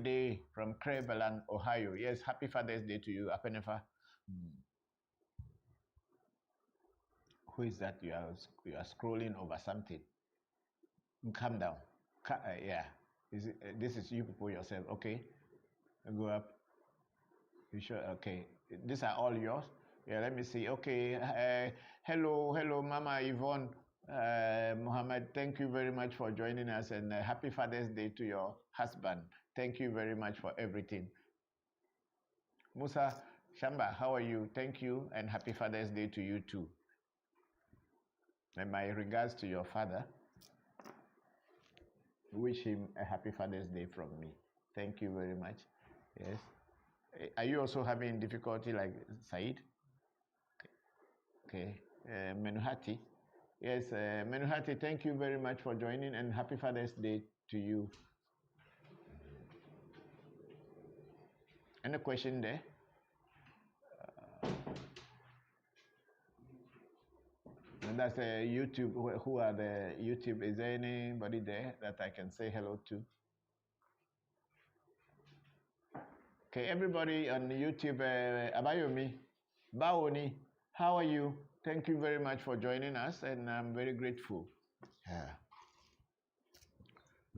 Day from Cleveland, Ohio. Yes, happy Father's Day to you, Apenefa. Who is that? You are scrolling over something. Calm down. Yeah. This is you people yourself. Okay. Go up. You sure? Okay. These are all yours. Yeah. Let me see. Okay. Hello, Mama Yvonne. Muhammad, thank you very much for joining us, and happy Father's Day to your husband. Thank you very much for everything. Musa Shamba, how are you? Thank you, and happy Father's Day to you too. And my regards to your father. Wish him a happy Father's Day from me. Thank you very much. Yes. Are you also having difficulty like Said? Okay. Menuhati. Yes, Menuhati, thank you very much for joining, and happy Father's Day to you. Any question there? And that's YouTube. Who are the YouTube? Is there anybody there that I can say hello to? Okay, everybody on YouTube, Abayomi, Baoni, how are you? Thank you very much for joining us, and I'm very grateful. Yeah.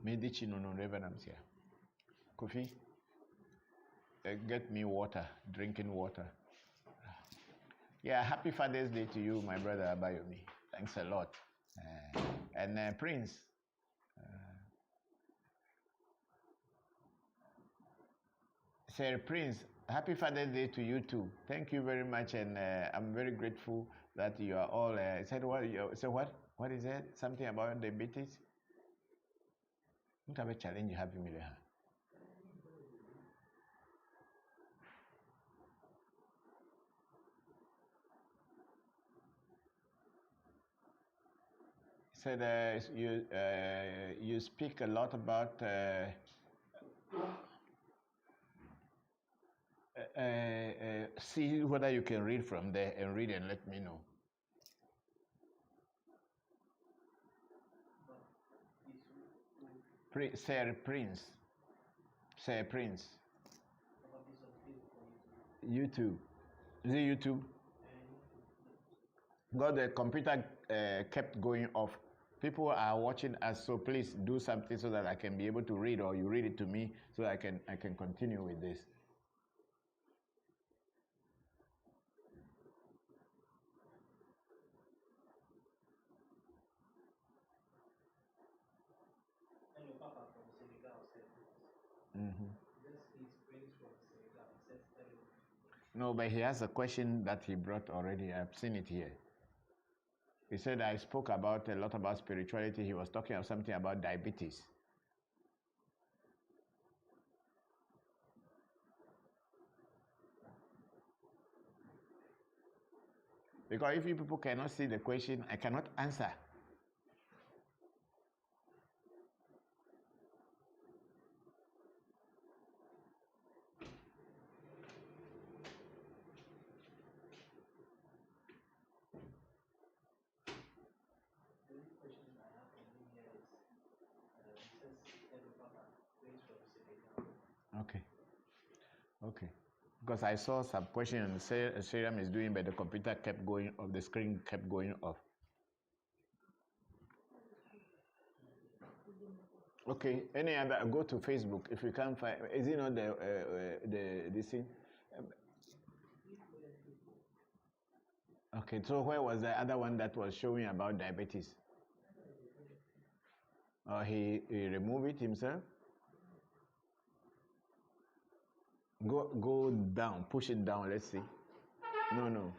Medici no reverence here. Kofi, get me water, drinking water. Yeah, happy Father's Day to you, my brother Abayomi. Thanks a lot. And Prince. Sir Prince, happy Father's Day to you too. Thank you very much, and I'm very grateful that you are all. Said what? So what? What is it? Something about diabetes? What type of challenge you have in Mileha? Said you speak a lot about. See whether you can read from there and read and let me know. Sir Prince. YouTube. Is it YouTube? Because the computer kept going off. People are watching us, so please do something so that I can be able to read, or you read it to me so that I can continue with this. Hello, Papa from Senegal said this is Prince from Senegal. He says hello. No, but he has a question that he brought already. I've seen it here. He said I spoke about a lot about spirituality. He was talking about something about diabetes. Because if you people cannot see the question, I cannot answer. The only question I have from him here is, he says hello, Papa, Prince from Senegal. Okay. Because I saw some question and Serum is doing, but the computer kept going off, the screen kept going off. Okay, any other, go to Facebook if you can't find, is it not this thing? Okay, so where was the other one that was showing about diabetes? He removed it himself? Go down, push it down, let's see. No.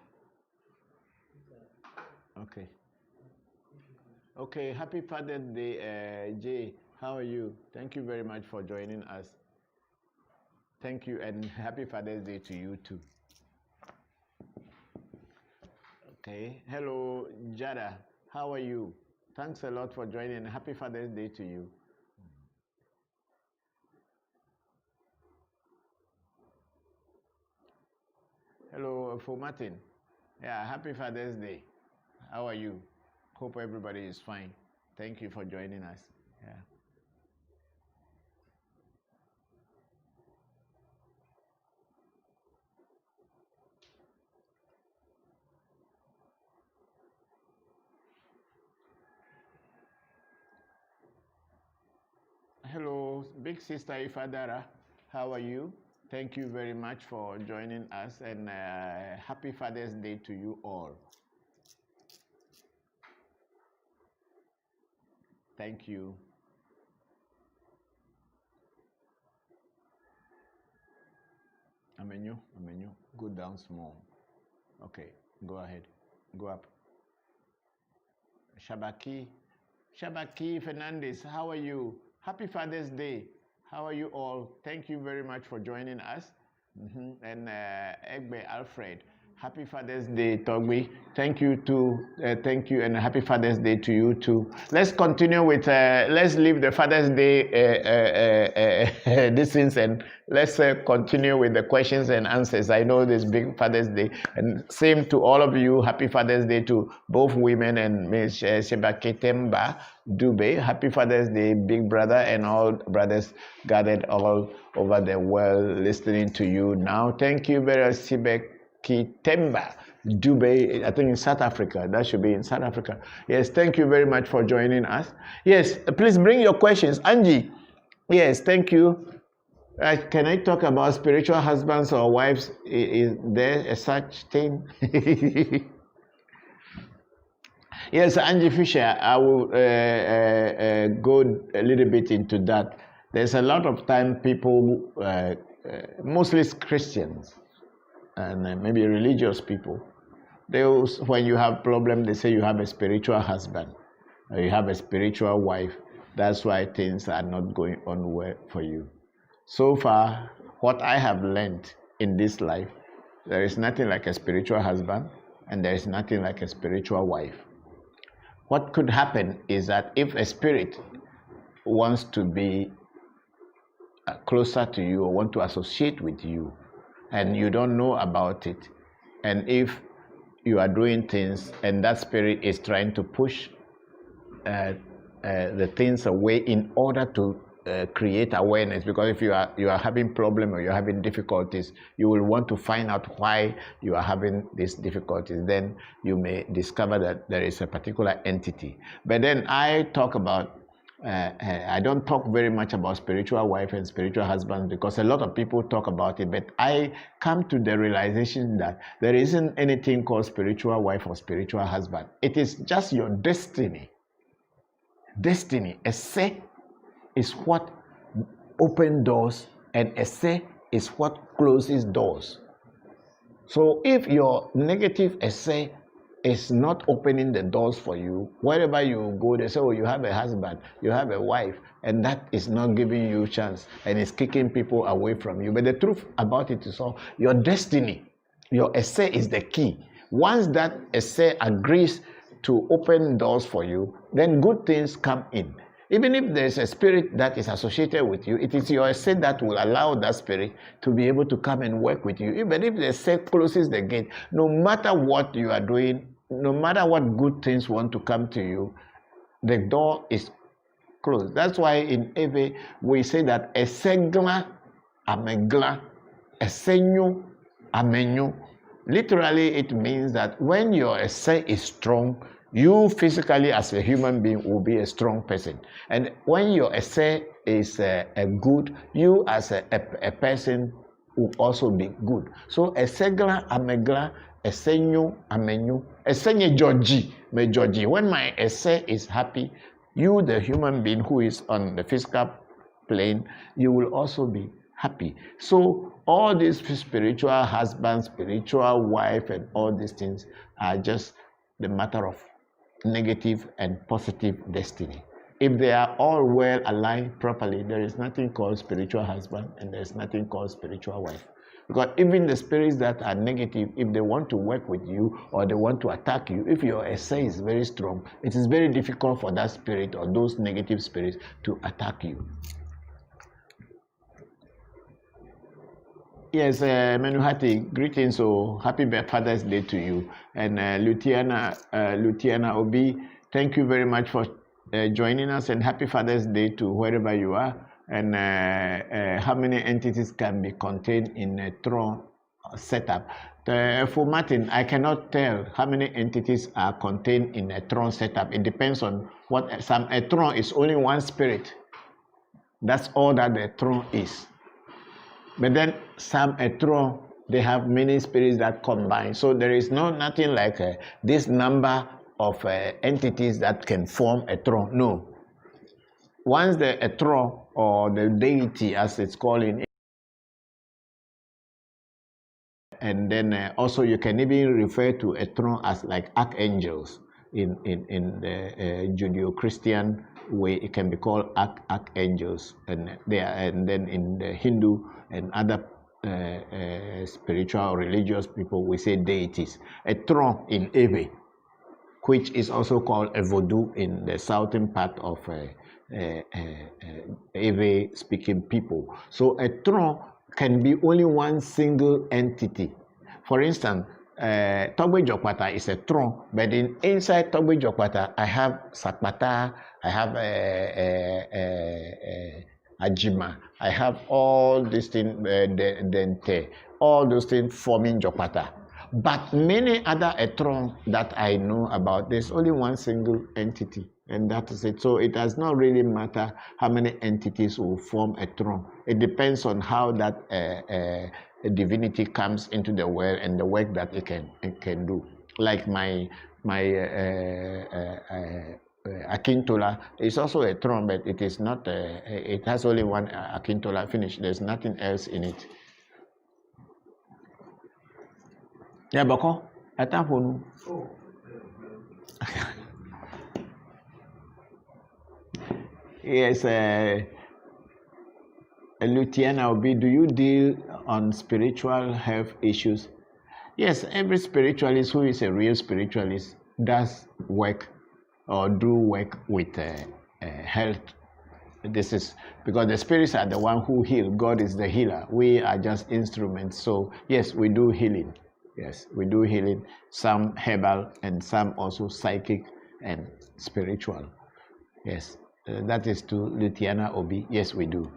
Okay, happy Father's Day, Jay. How are you? Thank you very much for joining us. Thank you, and happy Father's Day to you too. Okay, hello, Jada. How are you? Thanks a lot for joining. Happy Father's Day to you. Hello, for Martin. Yeah, happy Father's Day. How are you? Hope everybody is fine. Thank you for joining us. Yeah. big sister Ifadara, how are you? Thank you very much for joining us, and happy Father's Day to you all. Thank you. Amenyu, go down small. Okay, go ahead. Go up. Shabaki Fernandez, how are you? Happy Father's Day. How are you all? Thank you very much for joining us. And Egbe Alfred, happy Father's Day, Togbi. Thank you too. Thank you, and happy Father's Day to you too. Let's continue with. Let's leave the Father's Day distance, and let's continue with the questions and answers. I know this big Father's Day, and same to all of you. Happy Father's Day to both women and Miss Sebaketemba Dube. Happy Father's Day, big brother, and all brothers gathered all over the world listening to you now. Thank you very much, Sebaketemba Dube. I think in South Africa. That should be in South Africa. Yes, thank you very much for joining us. Yes, please bring your questions. Angie, yes, thank you. Can I talk about spiritual husbands or wives? Is there a such thing? Yes, Angie Fisher, I will go a little bit into that. There's a lot of time people, mostly Christians and maybe religious people, when you have problems, they say you have a spiritual husband or you have a spiritual wife. That's why things are not going on well for you. So far, what I have learned in this life, there is nothing like a spiritual husband and there is nothing like a spiritual wife. What could happen is that if a spirit wants to be closer to you or want to associate with you and you don't know about it, and if you are doing things and that spirit is trying to push the things away in order to create awareness, because if you are having problem or you're having difficulties, you will want to find out why you are having these difficulties. Then you may discover that there is a particular entity. But then I talk about I don't talk very much about spiritual wife and spiritual husband because a lot of people talk about it, but I come to the realization that there isn't anything called spiritual wife or spiritual husband. It is just your destiny. Destiny, esse, is what opens doors, and esse is what closes doors. So if your negative esse is not opening the doors for you, wherever you go, they say, oh, you have a husband, you have a wife, and that is not giving you a chance, and it's kicking people away from you. But the truth about it is all your destiny, your esse is the key. Once that esse agrees to open doors for you, then good things come in. Even if there's a spirit that is associated with you, it is your esse that will allow that spirit to be able to come and work with you. Even if the esse closes the gate, no matter what you are doing, no matter what good things want to come to you, the door is closed. That's why in Eve we say that essegla amegla, essenyu amenyu. Literally, it means that when your esse is strong, you physically as a human being will be a strong person. And when your esse is good, you as a person will also be good. So esegla amegla, essenyu amenyu, essenye joji me joji. When my esse is happy, you, the human being who is on the physical plane, you will also be happy. So all these spiritual husband, spiritual wife, and all these things are just the matter of negative and positive destiny. If they are all well aligned properly, there is nothing called spiritual husband and there is nothing called spiritual wife. Because even the spirits that are negative, if they want to work with you or they want to attack you, if your esse is very strong, it is very difficult for that spirit or those negative spirits to attack you. Yes, Menuhati, greetings. So happy Father's Day to you. And Lutiana Obi, thank you very much for joining us, and happy Father's Day to wherever you are. And how many entities can be contained in a throne setup? For Martin, I cannot tell how many entities are contained in a throne setup. It depends on what a throne is only one spirit. That's all that the throne is. But then a throne, they have many spirits that combine. So there is nothing like this number of entities that can form a throne. No. Once a throne or the deity, as it's called in, and then also you can even refer to a throne as like archangels in the Judeo-Christian way. It can be called archangels, and then in the Hindu and other spiritual or religious people, we say deities. A throne in Ewe, which is also called a vodu in the southern part of Ewe speaking people. So a throne can be only one single entity. For instance, Togbe Jokwata is a throne, but inside Togbe Jokwata, I have Sakpata, I have Ajima, I have all these things, Dente, all those things forming Jokwata. But many other throne that I know about, there's only one single entity, and that is it. So it does not really matter how many entities will form a throne. It depends on how that divinity comes into the world and the work that it can do. Like my Akintola is also a throne, but it is not. It has only one Akintola finish. There's nothing else in it. Yeah, Bokor, I tap on. Yes, Luciana Obi, do you deal on spiritual health issues? Yes, every spiritualist who is a real spiritualist does work or do work with health. This is because the spirits are the one who heal. God is the healer. We are just instruments. So yes, we do healing. Yes, we do healing. Some herbal and some also psychic and spiritual. Yes, that is to Luciana Obi. Yes, we do.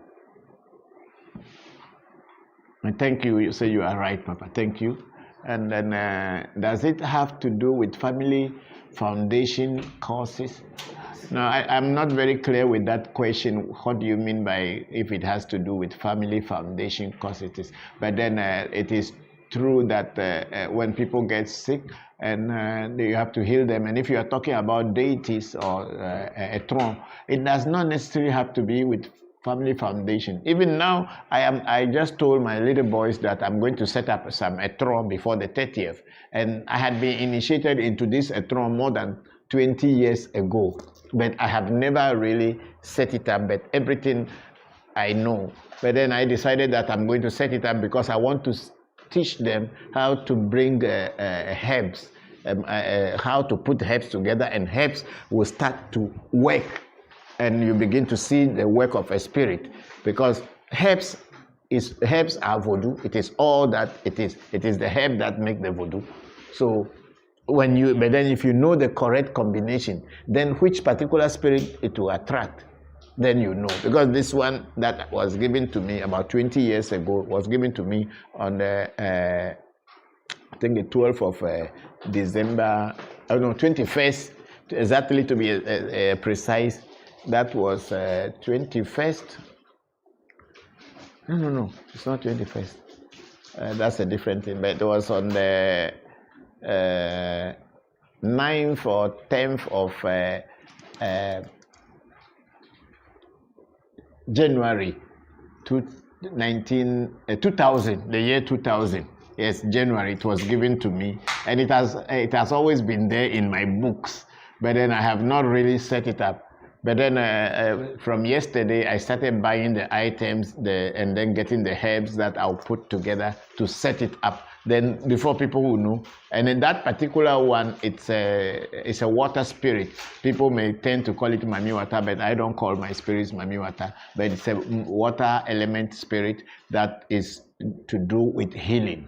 And thank you. You say you are right, Papa. Thank you. And then, does it have to do with family foundation courses? No, I'm not very clear with that question. What do you mean by if it has to do with family foundation courses? But then it is true that when people get sick and you have to heal them, and if you are talking about deities or a throne, it does not necessarily have to be with family foundation. Even now, I just told my little boys that I'm going to set up a throne before the 30th, and I had been initiated into this throne more than 20 years ago, but I have never really set it up. But everything I know. But then I decided that I'm going to set it up because I want to teach them how to bring herbs, how to put herbs together, and herbs will start to work. And you begin to see the work of a spirit, because herbs are voodoo. It is all that it is. It is the herb that make the voodoo. So but then if you know the correct combination, then which particular spirit it will attract, then you know. Because this one that was given to me about 20 years ago was given to me on the I think the 12th of December. I don't know, 21st exactly to be precise. That was 21st. No, it's not 21st. That's a different thing. But it was on the 9th or 10th of January 2000, the year 2000. Yes, January. It was given to me, and it has always been there in my books. But then I have not really set it up. But then from yesterday, I started buying the items and then getting the herbs that I'll put together to set it up. Then before people will know. And in that particular one, it's a water spirit. People may tend to call it Mami Wata, but I don't call my spirits Mami Wata. But it's a water element spirit that is to do with healing.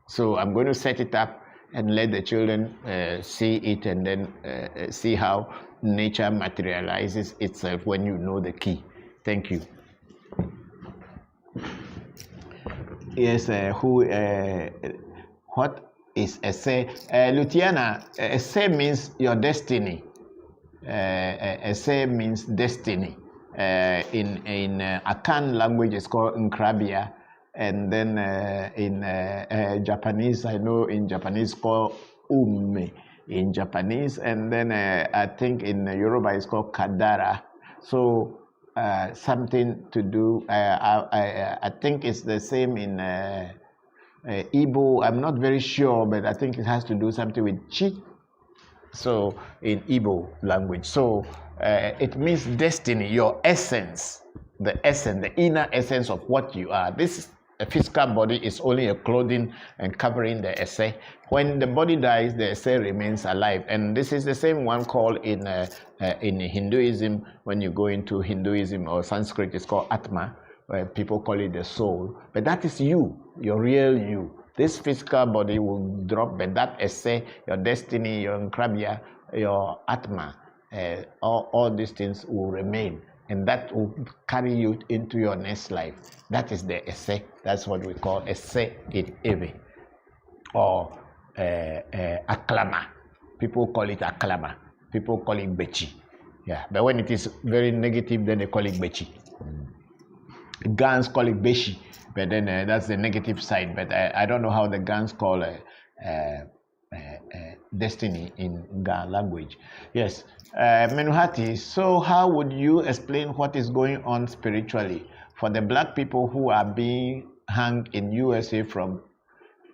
So I'm going to set it up and let the children see it, and then see how nature materializes itself when you know the key. Thank you. Yes, what is Ese? Luciana, Ese means your destiny. Ese means destiny. In Akan language, it's called Nkrabia. And then in Japanese, I know in Japanese called Ume in Japanese. And then I think in Yoruba it's called Kadara. So something to do, I think it's the same in Igbo. I'm not very sure, but I think it has to do something with chi. So in Igbo language. So it means destiny, your essence, the inner essence of what you are. This physical body is only a clothing and covering the essay. When the body dies, the essay remains alive. And this is the same one called in Hinduism. When you go into Hinduism or Sanskrit, it's called Atma, where people call it the soul. But that is you, your real you. This physical body will drop, but that essay, your destiny, your Nkrabia, your Atma, all these things will remain. And that will carry you into your next life. That is the essay. That's what we call essay in Ewe. Or aklama. People call it aklama. People call it bechi. Yeah, but when it is very negative, then they call it bechi. Gans call it beshi, but then that's the negative side. But I don't know how the Gans call destiny in Ga language. Yes. Menuhati, so how would you explain what is going on spiritually for the black people who are being hung in USA from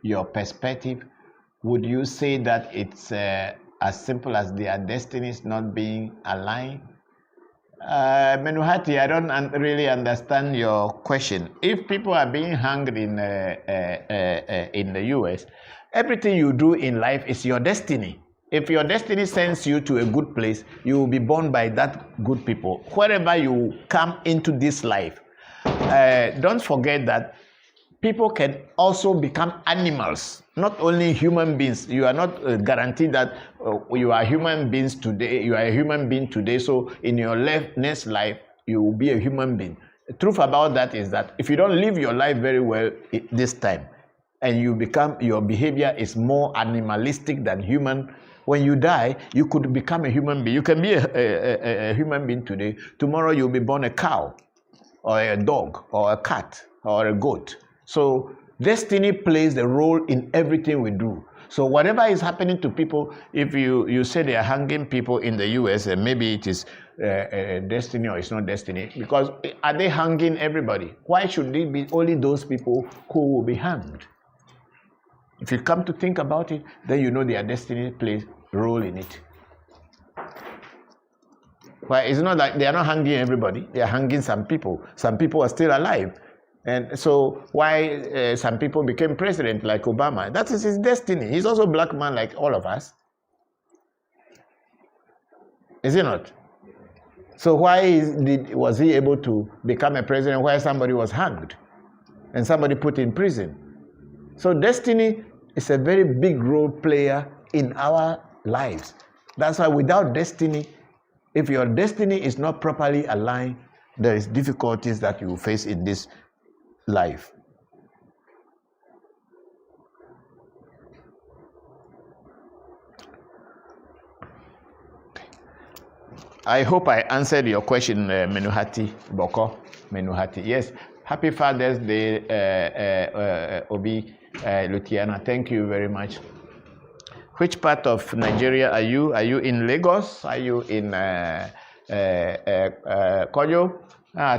your perspective? Would you say that it's as simple as their destinies not being aligned? Menuhati, I don't really understand your question. If people are being hung in the US, everything you do in life is your destiny. If your destiny sends you to a good place, you will be born by that good people. Wherever you come into this life, don't forget that people can also become animals, not only human beings. You are not guaranteed that you are human beings today. You are a human being today, so in your next life, you will be a human being. The truth about that is that if you don't live your life very well this time, and your behavior is more animalistic than human, when you die, you could become a human being. You can be a human being today. Tomorrow you'll be born a cow, or a dog, or a cat, or a goat. So destiny plays a role in everything we do. So whatever is happening to people, if you say they are hanging people in the US, and maybe it is destiny or it's not destiny, because are they hanging everybody? Why should it be only those people who will be hanged? If you come to think about it, then you know their destiny plays a role in it. Well, it's not like they are not hanging everybody. They are hanging some people. Some people are still alive. And so why some people became president like Obama? That is his destiny. He's also a black man like all of us. Is he not? So why was he able to become a president while somebody was hanged and somebody put in prison? So destiny is a very big role player in our lives. That's why without destiny, if your destiny is not properly aligned, there is difficulties that you will face in this life. I hope I answered your question, Menuhati Bokor. Menuhati, yes. Happy Father's Day, Obi Lutiana. Thank you very much. Which part of Nigeria are you? Are you in Lagos? Are you in Kojo?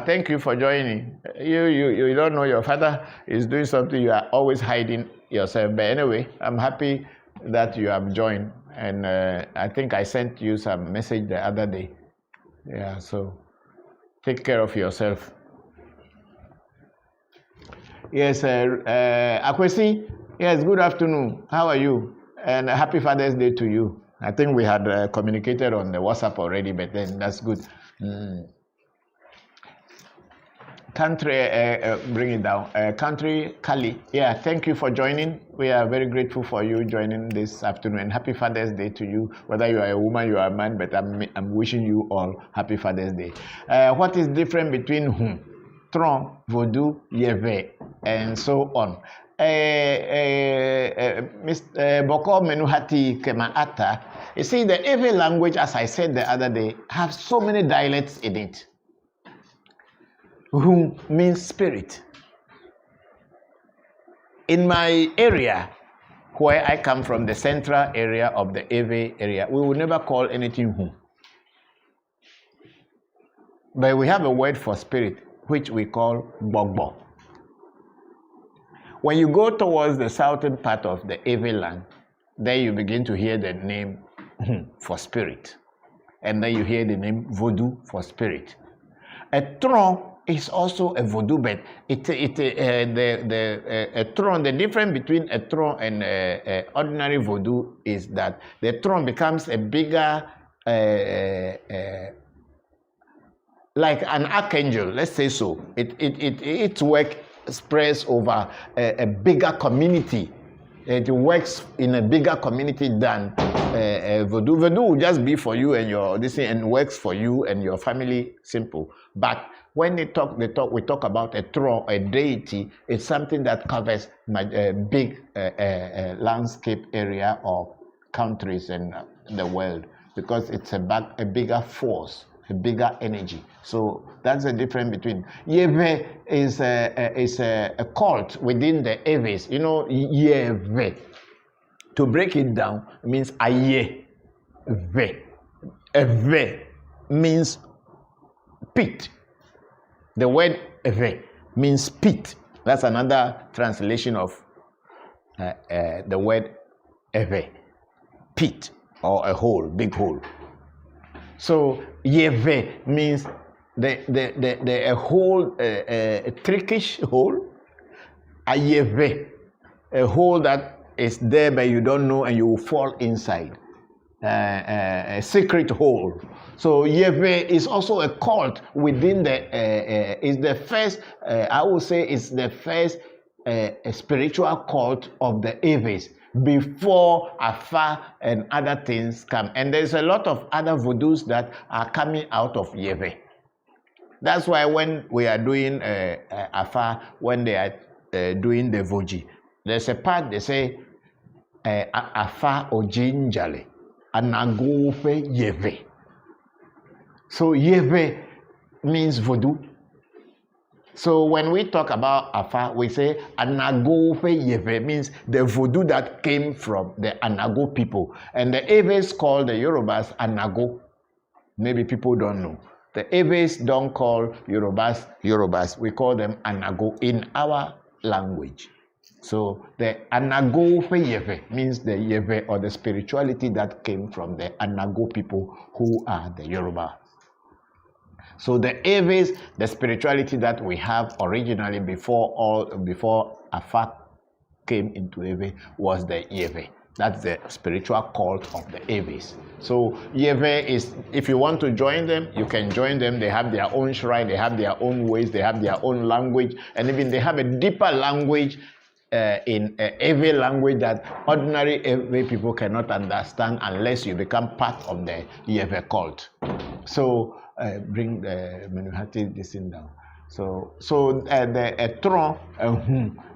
Thank you for joining. You don't know your father is doing something. You are always hiding yourself. But anyway, I'm happy that you have joined. And I think I sent you some message the other day. Yeah, so take care of yourself. Yes, Akwesi. Yes, good afternoon. How are you? And happy Father's Day to you. I think we had communicated on the WhatsApp already, but then that's good. Country, bring it down. Country, Kali. Yeah, thank you for joining. We are very grateful for you joining this afternoon. And happy Father's Day to you. Whether you are a woman, you are a man, but I'm wishing you all happy Father's Day. What is different between whom? Tron, vodu, yeve, and so on. Mr. Bokor Menuhati Kemaata, you see, the Ewe language, as I said the other day, have so many dialects in it. who means spirit. In my area, where I come from, the central area of the Ewe area, we will never call anything who. But we have a word for spirit, which we call Bokor. When you go towards the southern part of the Ewe land, then you begin to hear the name for spirit. And then you hear the name vodu for spirit. A tron is also a voodoo, but a tron, the difference between a tron and ordinary voodoo is that the tron becomes a bigger, like an archangel, let's say so. Its work spreads over a bigger community. It works in a bigger community than voodoo. Voodoo will just be for you and your this thing, and works for you and your family, simple. But when we talk about a tron, a deity. It's something that covers a big landscape area of countries and the world, because it's a bigger force, a bigger energy. So that's the difference between Yewe is a cult within the Eves. You know, Yewe. To break it down, it means Aye Ve. Ve means pit. The word Ve means pit. That's another translation of the word Eve, pit, or a hole, big hole. So Yewe means a hole, a trickish hole. Ayeve, a hole that is there but you don't know and you will fall inside. A secret hole. So Yewe is also a cult within is the first, I would say it's the first spiritual cult of the Eves before Afa and other things come. And there's a lot of other voodoos that are coming out of Yewe. That's why when we are doing Afa, when they are doing the Voji, there's a part they say Afa Ojinjale Anagofe Yewe. So Yewe means voodoo. So when we talk about Afa, we say Anagofe Yewe means the voodoo that came from the Anago people. And the Eves call the Yorubas Anago. Maybe people don't know. The Eves don't call Yorubas. We call them Anago in our language. So the Anagofe Yewe means the Yewe, or the spirituality that came from the Anago people who are the Yoruba. So the Eves, the spirituality that we have originally before Afa came into Ewe, was the Yewe. That's the spiritual cult of the Eves. So Yewe is, if you want to join them, you can join them. They have their own shrine, they have their own ways, they have their own language, and even they have a deeper language in Ewe language that ordinary Ewe people cannot understand unless you become part of the Yewe cult. So bring the Menuhati this in down. So the Tron,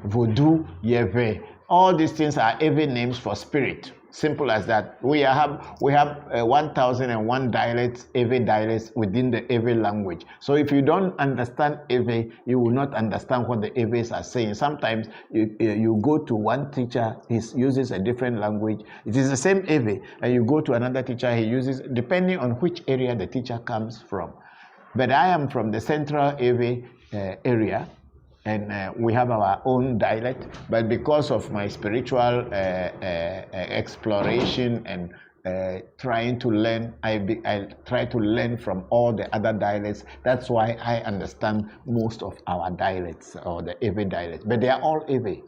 Voodoo, Yewe, all these things are Ewe names for spirit. Simple as that. We have 1,001 dialects, Ewe dialects within the Ewe language. So if you don't understand Ewe, you will not understand what the Eves are saying. Sometimes you go to one teacher, he uses a different language. It is the same Ewe, and you go to another teacher, he uses, depending on which area the teacher comes from. But I am from the central Ewe area, and we have our own dialect, but because of my spiritual exploration and trying to learn, I try to learn from all the other dialects. That's why I understand most of our dialects, or the Ewe dialects, but they are all Ewe.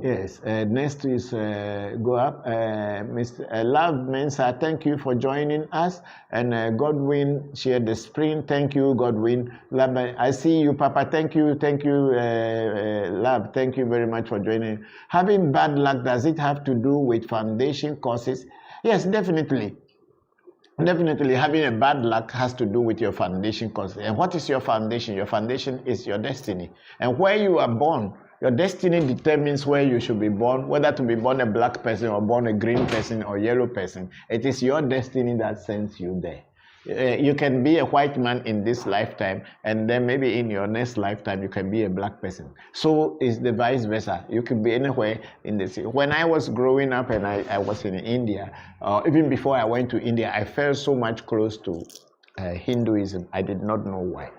Yes, next is go up. Mr. Love Mensa, thank you for joining us. And Godwin shared the screen. Thank you, Godwin. Love, I see you, Papa. Thank you, Love. Thank you very much for joining. Having bad luck, does it have to do with foundation courses? Yes, definitely. Definitely, having a bad luck has to do with your foundation courses. And what is your foundation? Your foundation is your destiny. And where you are born, your destiny determines where you should be born, whether to be born a black person or born a green person or yellow person. It is your destiny that sends you there. You can be a white man in this lifetime, and then maybe in your next lifetime you can be a black person. So is the vice versa. You could be anywhere in the city. When I was growing up and I was in India, even before I went to India, I felt so much close to Hinduism. I did not know why.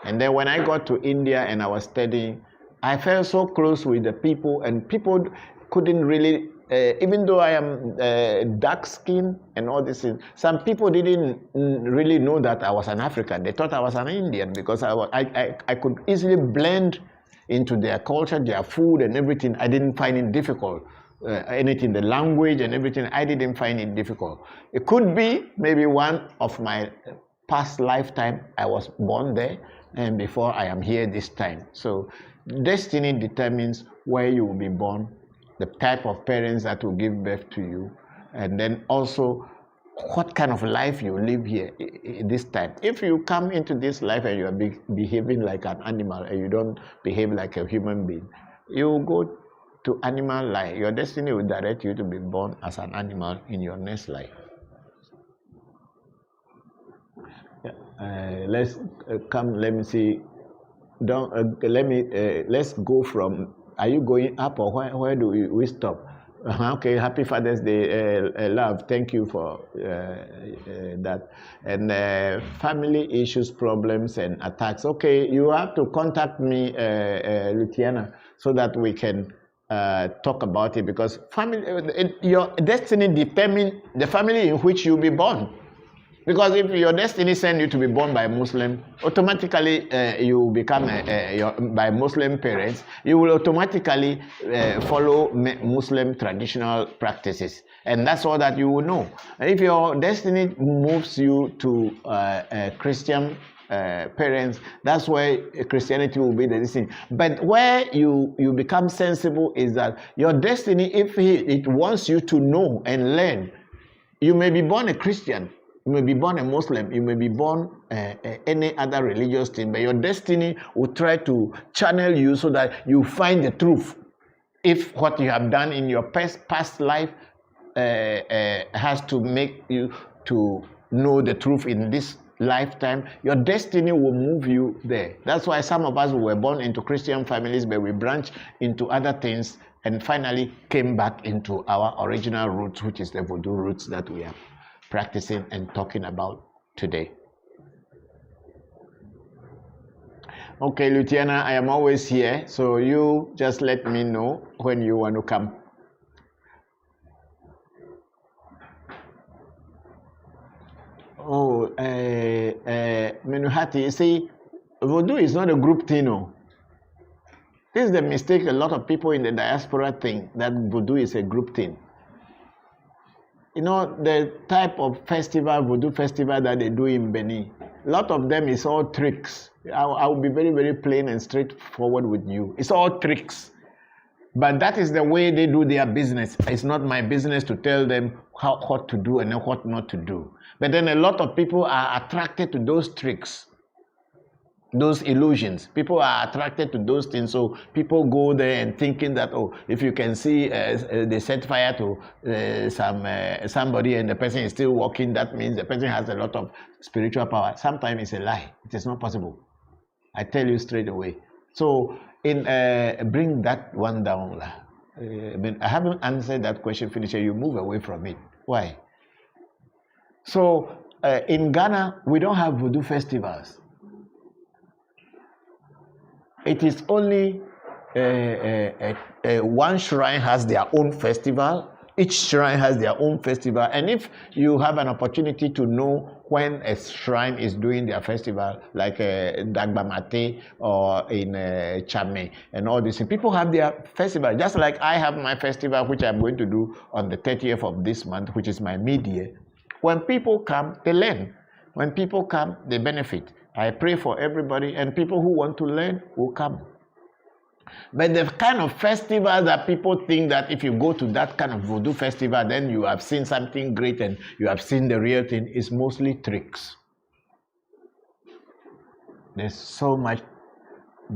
And then when I got to India and I was studying, I felt so close with the people, and people couldn't really, even though I am dark skinned and all this, some people didn't really know that I was an African. They thought I was an Indian because I could easily blend into their culture, their food and everything. I didn't find it difficult. Anything, the language and everything, I didn't find it difficult. It could be maybe one of my past lifetime I was born there, and before I am here this time. So destiny determines where you will be born, the type of parents that will give birth to you, and then also what kind of life you live here this time. If you come into this life and you are behaving like an animal and you don't behave like a human being, you go to animal life. Your destiny will direct you to be born as an animal in your next life. Let's come. Let me see. Don't let me. Let's go from. Are you going up or where do we stop? Okay. Happy Father's Day, love. Thank you for that. And family issues, problems, and attacks. Okay, you have to contact me, Luciana, so that we can talk about it, because family, your destiny determines the family in which you'll be born. Because if your destiny sends you to be born by Muslim, automatically you become by Muslim parents, you will automatically follow Muslim traditional practices. And that's all that you will know. And if your destiny moves you to Christian parents, that's where Christianity will be the destiny. But where you become sensible is that your destiny, if it wants you to know and learn, you may be born a Christian, you may be born a Muslim, you may be born any other religious thing, but your destiny will try to channel you so that you find the truth. If what you have done in your past life has to make you to know the truth in this lifetime, your destiny will move you there. That's why some of us were born into Christian families, but we branched into other things and finally came back into our original roots, which is the voodoo roots that we are practicing and talking about today. Okay, Luciana, I am always here, so you just let me know when you want to come. Oh, Menuhati, you see, voodoo is not a group thing. No. This is the mistake a lot of people in the diaspora think, that voodoo is a group thing. You know, the type of festival, voodoo festival that they do in Benin, a lot of them is all tricks. I will be very, very plain and straightforward with you. It's all tricks. But that is the way they do their business. It's not my business to tell them what to do and what not to do. But then a lot of people are attracted to those tricks, those illusions. People are attracted to those things, so people go there and thinking that, oh, if you can see they set fire to somebody and the person is still walking, that means the person has a lot of spiritual power. Sometimes it's a lie. It is not possible. I tell you straight away. So bring that one down. I haven't answered that question. Finish. You move away from it. Why? So in Ghana, we don't have voodoo festivals. It is only one shrine has their own festival. Each shrine has their own festival. And if you have an opportunity to know when a shrine is doing their festival, like Dagbamate or in Chame and all these things, people have their festival. Just like I have my festival, which I'm going to do on the 30th of this month, which is my mid-year. When people come, they learn. When people come, they benefit. I pray for everybody, and people who want to learn will come. But the kind of festival that people think that if you go to that kind of voodoo festival, then you have seen something great and you have seen the real thing, is mostly tricks. There's so much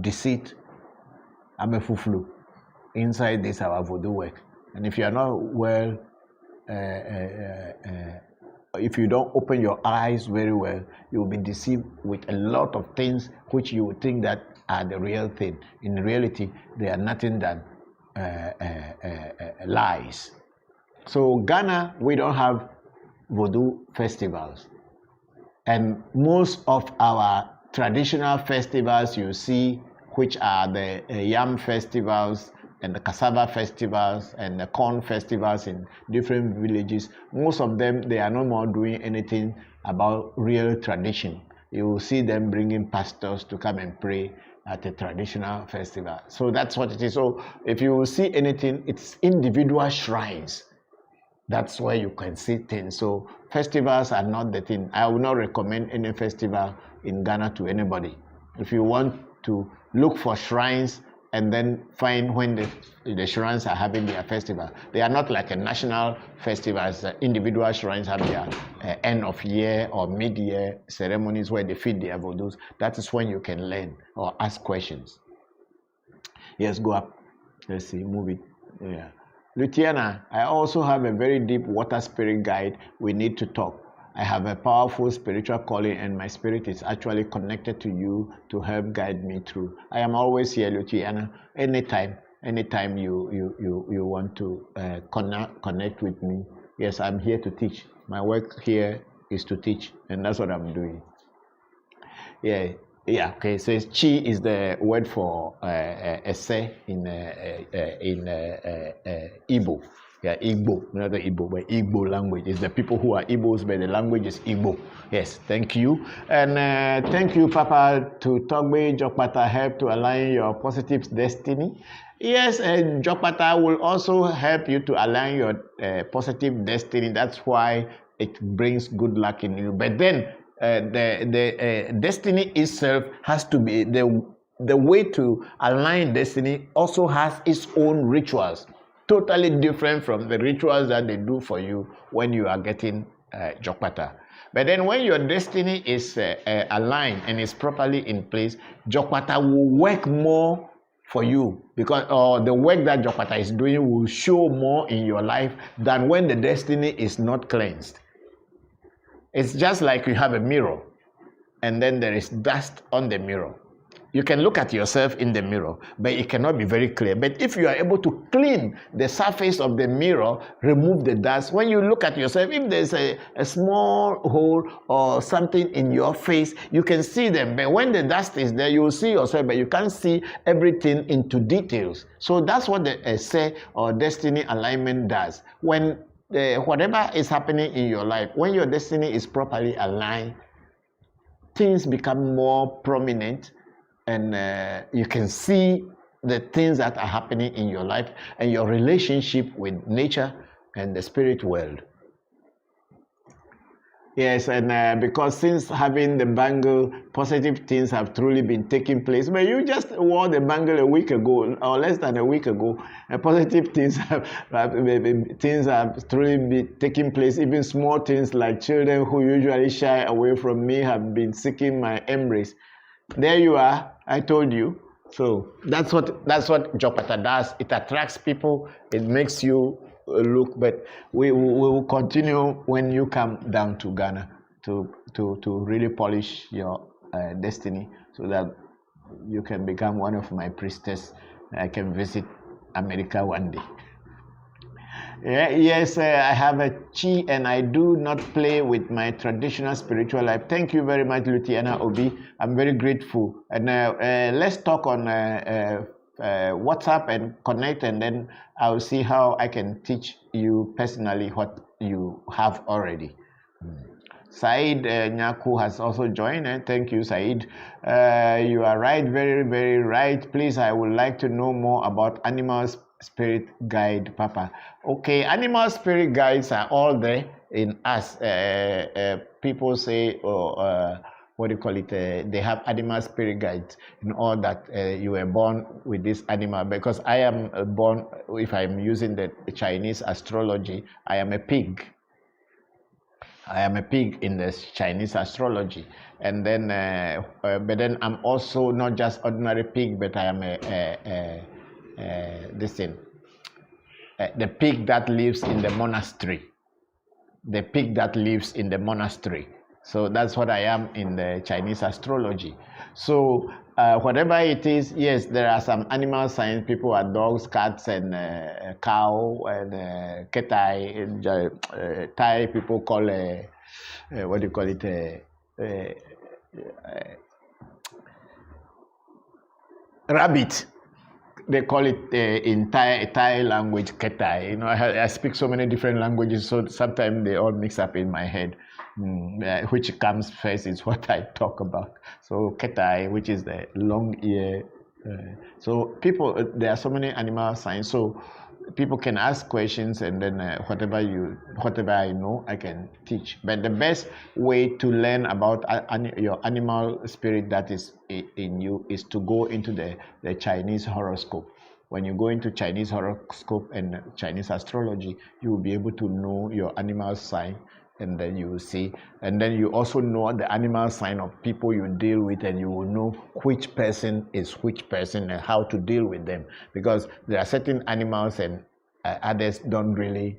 deceit, amefuflu, inside this our voodoo work. And if you are not well if you don't open your eyes very well, you will be deceived with a lot of things which you would think that are the real thing. In reality, they are nothing than lies. So Ghana, we don't have voodoo festivals. And most of our traditional festivals you see, which are the yam festivals and the cassava festivals and the corn festivals in different villages, most of them, they are no more doing anything about real tradition. You will see them bringing pastors to come and pray at a traditional festival. So that's what it is. So if you will see anything, it's individual shrines. That's where you can see things. So festivals are not the thing. I will not recommend any festival in Ghana to anybody. If you want to look for shrines and then find when the shrines are having their festival, they are not like a national festival. As individual shrines have their end of year or mid-year ceremonies where they feed their vodus. That is when you can learn or ask questions. Yes, go up. Let's see, move it. Yeah. Luciana, I also have a very deep water spirit guide. We need to talk. I have a powerful spiritual calling and my spirit is actually connected to you to help guide me through. I am always here, Luciana. Anytime you want to connect with me. Yes, I'm here to teach. My work here is to teach, and that's what I'm doing. Yeah, okay. So chi is the word for esse in Igbo. Yeah, Igbo, not the Igbo, but Igbo language. It's the people who are Igbos, but the language is Igbo. Yes, thank you. And thank you, Papa, to Togbe Jokpata help to align your positive destiny. Yes, and Jokpata will also help you to align your positive destiny. That's why it brings good luck in you. But then the destiny itself has to be the way to align destiny also has its own rituals, totally different from the rituals that they do for you when you are getting Jokpata. But then when your destiny is aligned and is properly in place, Jokpata will work more for you because the work that Jokpata is doing will show more in your life than when the destiny is not cleansed. It's just like you have a mirror and then there is dust on the mirror. You can look at yourself in the mirror, but it cannot be very clear. But if you are able to clean the surface of the mirror, remove the dust, when you look at yourself, if there's a small hole or something in your face, you can see them. But when the dust is there, you will see yourself, but you can't see everything into details. So that's what the essay or destiny alignment does. When whatever is happening in your life, when your destiny is properly aligned, things become more prominent and you can see the things that are happening in your life and your relationship with nature and the spirit world. Yes, and because since having the bangle, positive things have truly been taking place. But you just wore the bangle a week ago, or less than a week ago, and positive things have truly been taking place. Even small things like children who usually shy away from me have been seeking my embrace. There you are. I told you. So that's what Jokpata does. It attracts people. It makes you look, but we will continue when you come down to Ghana to really polish your destiny so that you can become one of my priestess. I can visit America one day. Yes, I have a chi and I do not play with my traditional spiritual life. Thank you very much, Luciana Obi. I'm very grateful. And let's talk on WhatsApp and connect, and then I'll see how I can teach you personally what you have already. Said Nyaku has also joined. Thank you, Said. You are right, very, very right. Please, I would like to know more about animal spirit guide, Papa. Okay, animal spirit guides are all there in us. People say, what do you call it? They have animal spirit guides in all that you were born with this animal. Because I am born, if I'm using the Chinese astrology, I am a pig. I am a pig in the Chinese astrology, and then, but then I'm also not just ordinary pig, but I am the pig that lives in the monastery. the pig that lives in the monastery. So that's what I am in the Chinese astrology. So whatever it is, yes, there are some animal signs. People are dogs, cats, and cow, and ketai. And, Thai people call what do you call it? Rabbit. They call it in Thai language ketai. You know, I speak so many different languages, so sometimes they all mix up in my head. Which comes first is what I talk about. So ketai, which is the long ear. So people, there are so many animal signs. So people can ask questions, and then whatever I know, I can teach. But the best way to learn about your animal spirit that is in you is to go into the Chinese horoscope. When you go into Chinese horoscope and Chinese astrology, you will be able to know your animal sign, and then you will see, and then you also know the animal sign of people you deal with, and you will know which person is which person and how to deal with them, because there are certain animals and others don't really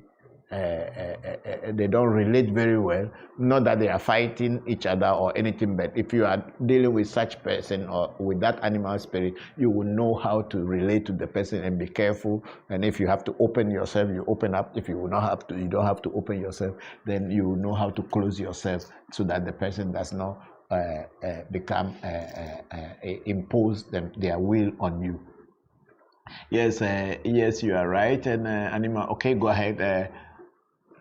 they don't relate very well. Not that they are fighting each other or anything, but if you are dealing with such person or with that animal spirit, you will know how to relate to the person and be careful. And if you have to open yourself, you open up. If you will not have to, you don't have to open yourself, then you will know how to close yourself so that the person does not become impose their will on you. Yes, yes, you are right. And animal. Okay, go ahead.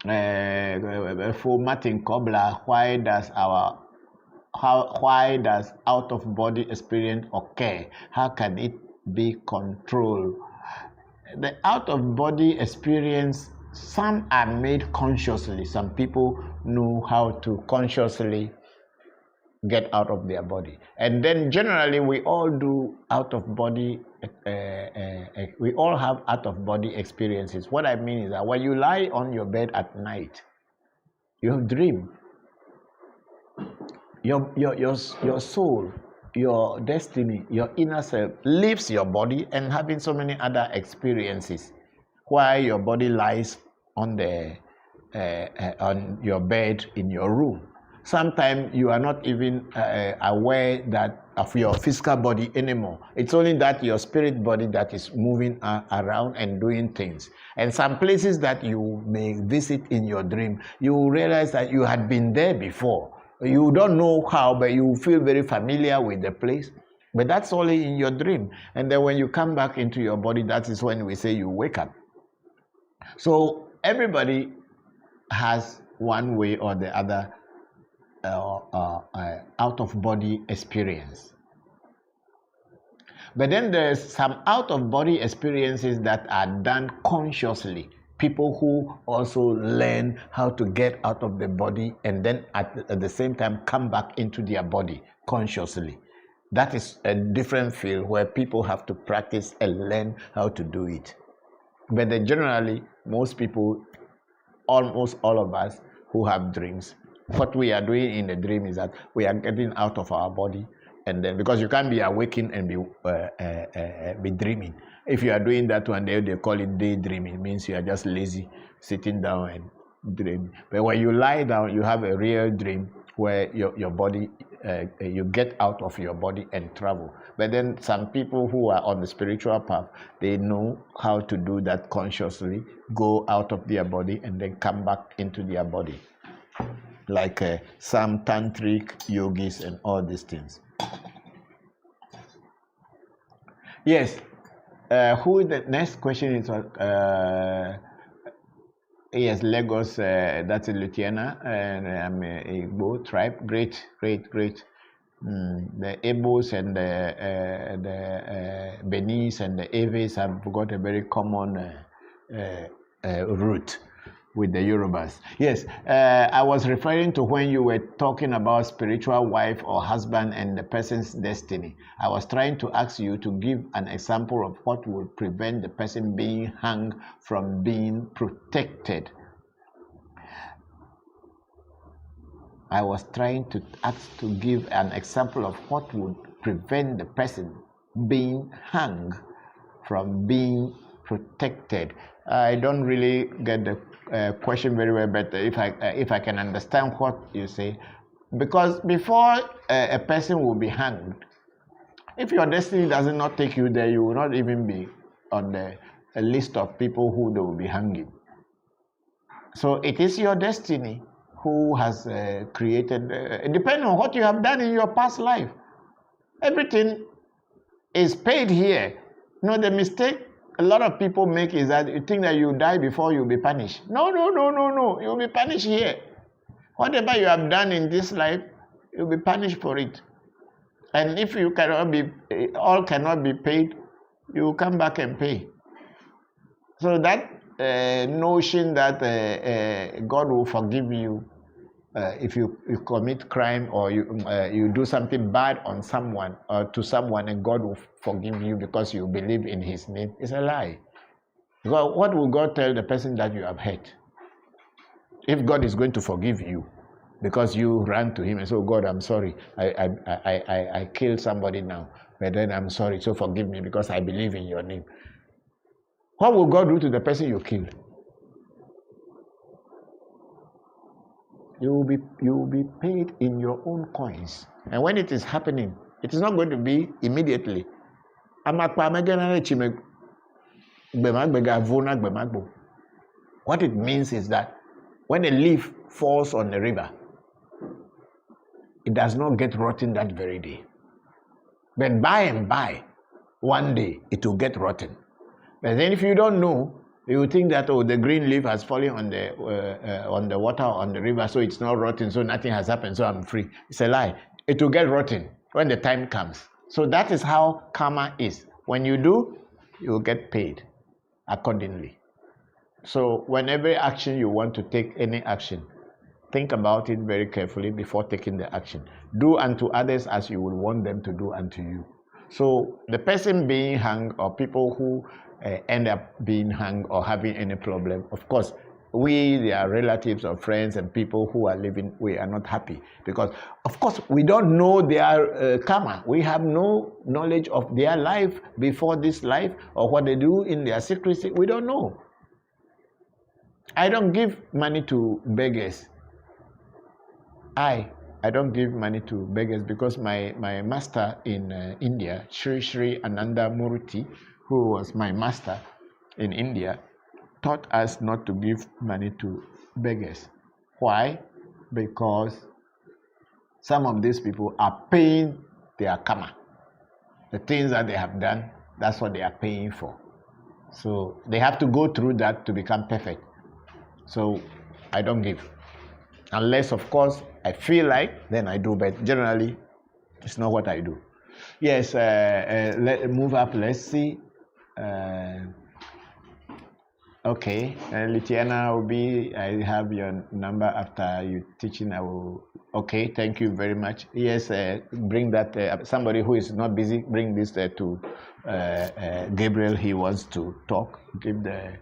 For Martin Kobler, why does out of body experience occur? How can it be controlled? The out of body experience, some are made consciously. Some people know how to consciously get out of their body, and then generally we all do out of body we all have out of body experiences. What I mean is that when you lie on your bed at night, you dream. Your soul, your destiny, your inner self leaves your body and having so many other experiences while your body lies on your bed in your room. Sometimes you are not even aware that of your physical body anymore. It's only that your spirit body that is moving around and doing things. And some places that you may visit in your dream, you will realize that you had been there before. You don't know how, but you feel very familiar with the place. But that's only in your dream. And then when you come back into your body, that is when we say you wake up. So everybody has one way or the other out of body experience. But then there's some out of body experiences that are done consciously. People who also learn how to get out of the body and then at the same time come back into their body consciously. That is a different field where people have to practice and learn how to do it. But then generally, most people, almost all of us who have dreams, what we are doing in the dream is that we are getting out of our body, and then because you can't be awakened and be dreaming. If you are doing that one day, they call it daydreaming. It means you are just lazy, sitting down and dreaming. But when you lie down, you have a real dream where your body, you get out of your body and travel. But then some people who are on the spiritual path, they know how to do that consciously, go out of their body and then come back into their body. Like some tantric yogis and all these things. Yes. Who the next question is? Yes, Lagos. That's in Lutiana, and I'm a Igbo tribe. Great. The Igbos and the Benis and the Eves have got a very common root with the Yorubas. Yes, I was referring to when you were talking about spiritual wife or husband and the person's destiny. I was trying to ask you to give an example of what would prevent the person being hung from being protected. I was trying to ask to give an example of what would prevent the person being hung from being protected. I don't really get the question very well, but if I can understand what you say, because before a person will be hanged, if your destiny does not take you there, you will not even be on the list of people who they will be hanging. So it is your destiny who has created, depending on what you have done in your past life. Everything is paid here. You know, the mistake a lot of people make is that you think that you die before you'll be punished. No. You'll be punished here. Whatever you have done in this life, you'll be punished for it. And if you cannot be paid, you will come back and pay. So that notion that God will forgive you if you commit crime or you do something bad on someone or to someone and God will forgive you because you believe in his name is a lie. God, what will God tell the person that you have hurt? If God is going to forgive you because you ran to him and said, oh God, I'm sorry, I killed somebody now, but then I'm sorry, so forgive me because I believe in your name. What will God do to the person you killed? You will be paid in your own coins. And when it is happening, it is not going to be immediately. What it means is that when a leaf falls on the river, it does not get rotten that very day. But by and by, one day, it will get rotten. But then if you don't know, you will think that, oh, the green leaf has fallen on the water, on the river, so it's not rotten, so nothing has happened, so I'm free. It's a lie. It will get rotten when the time comes. So that is how karma is. When you do, you will get paid accordingly. So whenever action you want to take any action, think about it very carefully before taking the action. Do unto others as you would want them to do unto you. So the person being hung or people who end up being hung or having any problem, of course, we, their relatives or friends and people who are living, we are not happy because, of course, we don't know their karma. We have no knowledge of their life before this life or what they do in their secrecy. We don't know. I don't give money to beggars. I don't give money to beggars because my master in India, Sri Ananda Murti, who was my master in India, taught us not to give money to beggars. Why? Because some of these people are paying their karma. The things that they have done, that's what they are paying for. So they have to go through that to become perfect. So I don't give. Unless, of course, I feel like, then I do, but generally, it's not what I do. Yes, let's move up. Let's see. Okay, Litiana Obi, I have your number after you teaching. I will. Okay, thank you very much. Yes, bring that. Somebody who is not busy, bring this to Gabriel. He wants to talk. Give the.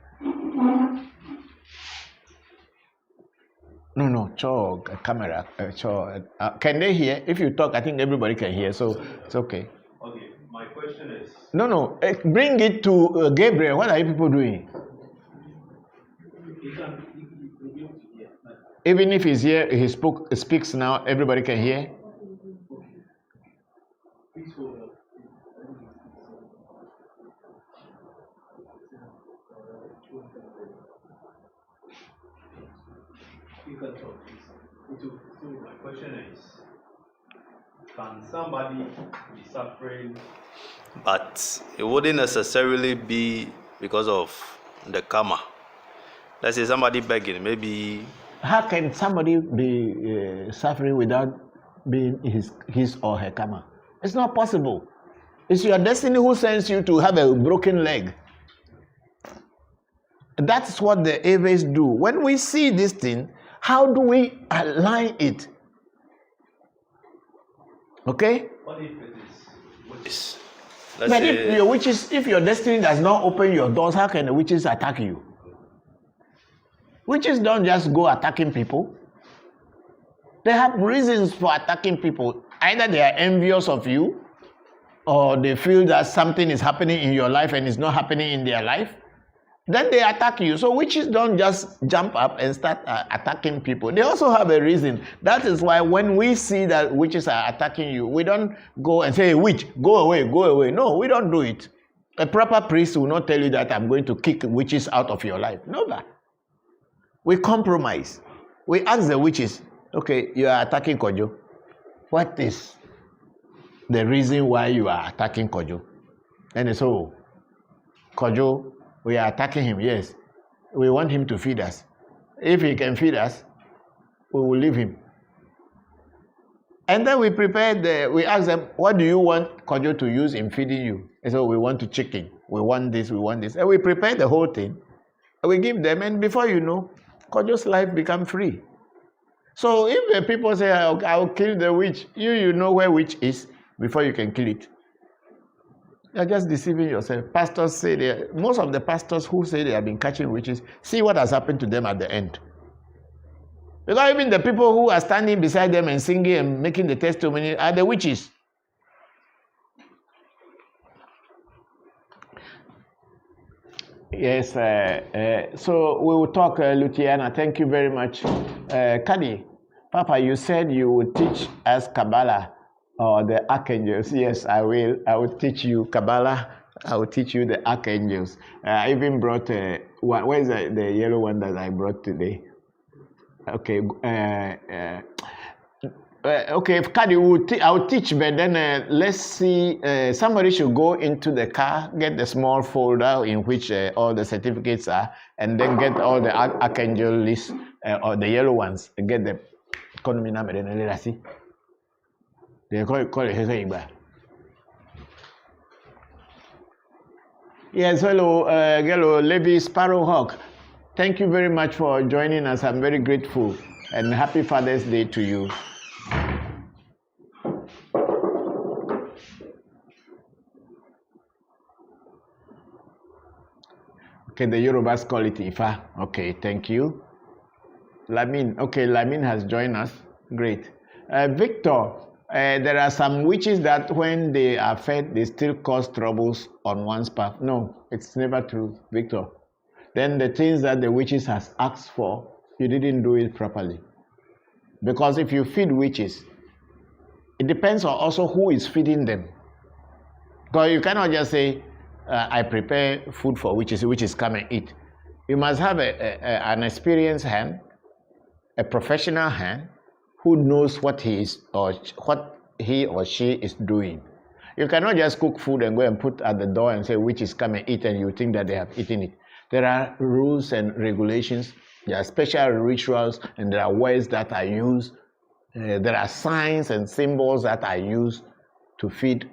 No, camera. Can they hear? If you talk, I think everybody can hear, so it's okay. Okay, my question is... No, bring it to Gabriel. What are you people doing? Even if he's here, he speaks now, everybody can hear? You can talk, please. So my question is, can somebody be suffering, but it wouldn't necessarily be because of the karma? Let's say somebody begging, maybe... How can somebody be suffering without being his or her karma? It's not possible. It's your destiny who sends you to have a broken leg. That's what the Aves do. When we see this thing, how do we align it? Okay? What if it is witches? But if your destiny does not open your doors, how can the witches attack you? Witches don't just go attacking people. They have reasons for attacking people. Either they are envious of you, or they feel that something is happening in your life and it's not happening in their life. then they attack you. So witches don't just jump up and start attacking people. They also have a reason. That is why when we see that witches are attacking you, we don't go and say, hey, witch, go away, go away. No, we don't do it. A proper priest will not tell you that I'm going to kick witches out of your life. No, that. We compromise. We ask the witches, okay, you are attacking Kojo. What is the reason why you are attacking Kojo? And they say, oh, Kojo, we are attacking him, yes. We want him to feed us. If he can feed us, we will leave him. And then we ask them, what do you want Kojo to use in feeding you? And so we want chicken, we want this. And we prepare the whole thing. And we give them, and before you know, Kojo's life becomes free. So if the people say, I'll kill the witch, you know where witch is before you can kill it. You're just deceiving yourself. Pastors say most of the pastors who say they have been catching witches, see what has happened to them at the end. Because even the people who are standing beside them and singing and making the testimony are the witches. Yes, so we will talk, Luciana. Thank you very much. Kadi, Papa, you said you would teach us Kabbalah or the archangels. Yes, I will. I will teach you Kabbalah. I will teach you the archangels. I even brought, where is the yellow one that I brought today? Okay, okay, Kadi, I'll teach, but then let's see, somebody should go into the car, get the small folder in which all the certificates are, and then get all the archangel lists, or the yellow ones, get the economy number, then let's see. They call it Yes, hello, Levi Sparrowhawk. Thank you very much for joining us. I'm very grateful, and happy Father's Day to you. Okay, the Yorubas call it Ifa. Okay, thank you. Lamin, okay, Lamin has joined us. Great. Victor, there are some witches that when they are fed, they still cause troubles on one's path. No, it's never true, Victor. Then the things that the witches has asked for, you didn't do it properly. Because if you feed witches, it depends on also who is feeding them. Because you cannot just say, I prepare food for witches come and eat. You must have an experienced hand, a professional hand, who knows what he or she is doing. You cannot just cook food and go and put at the door and say witches come and eat, and you think that they have eaten it. There are rules and regulations, there are special rituals, and there are words that are used. There are signs and symbols that are used to feed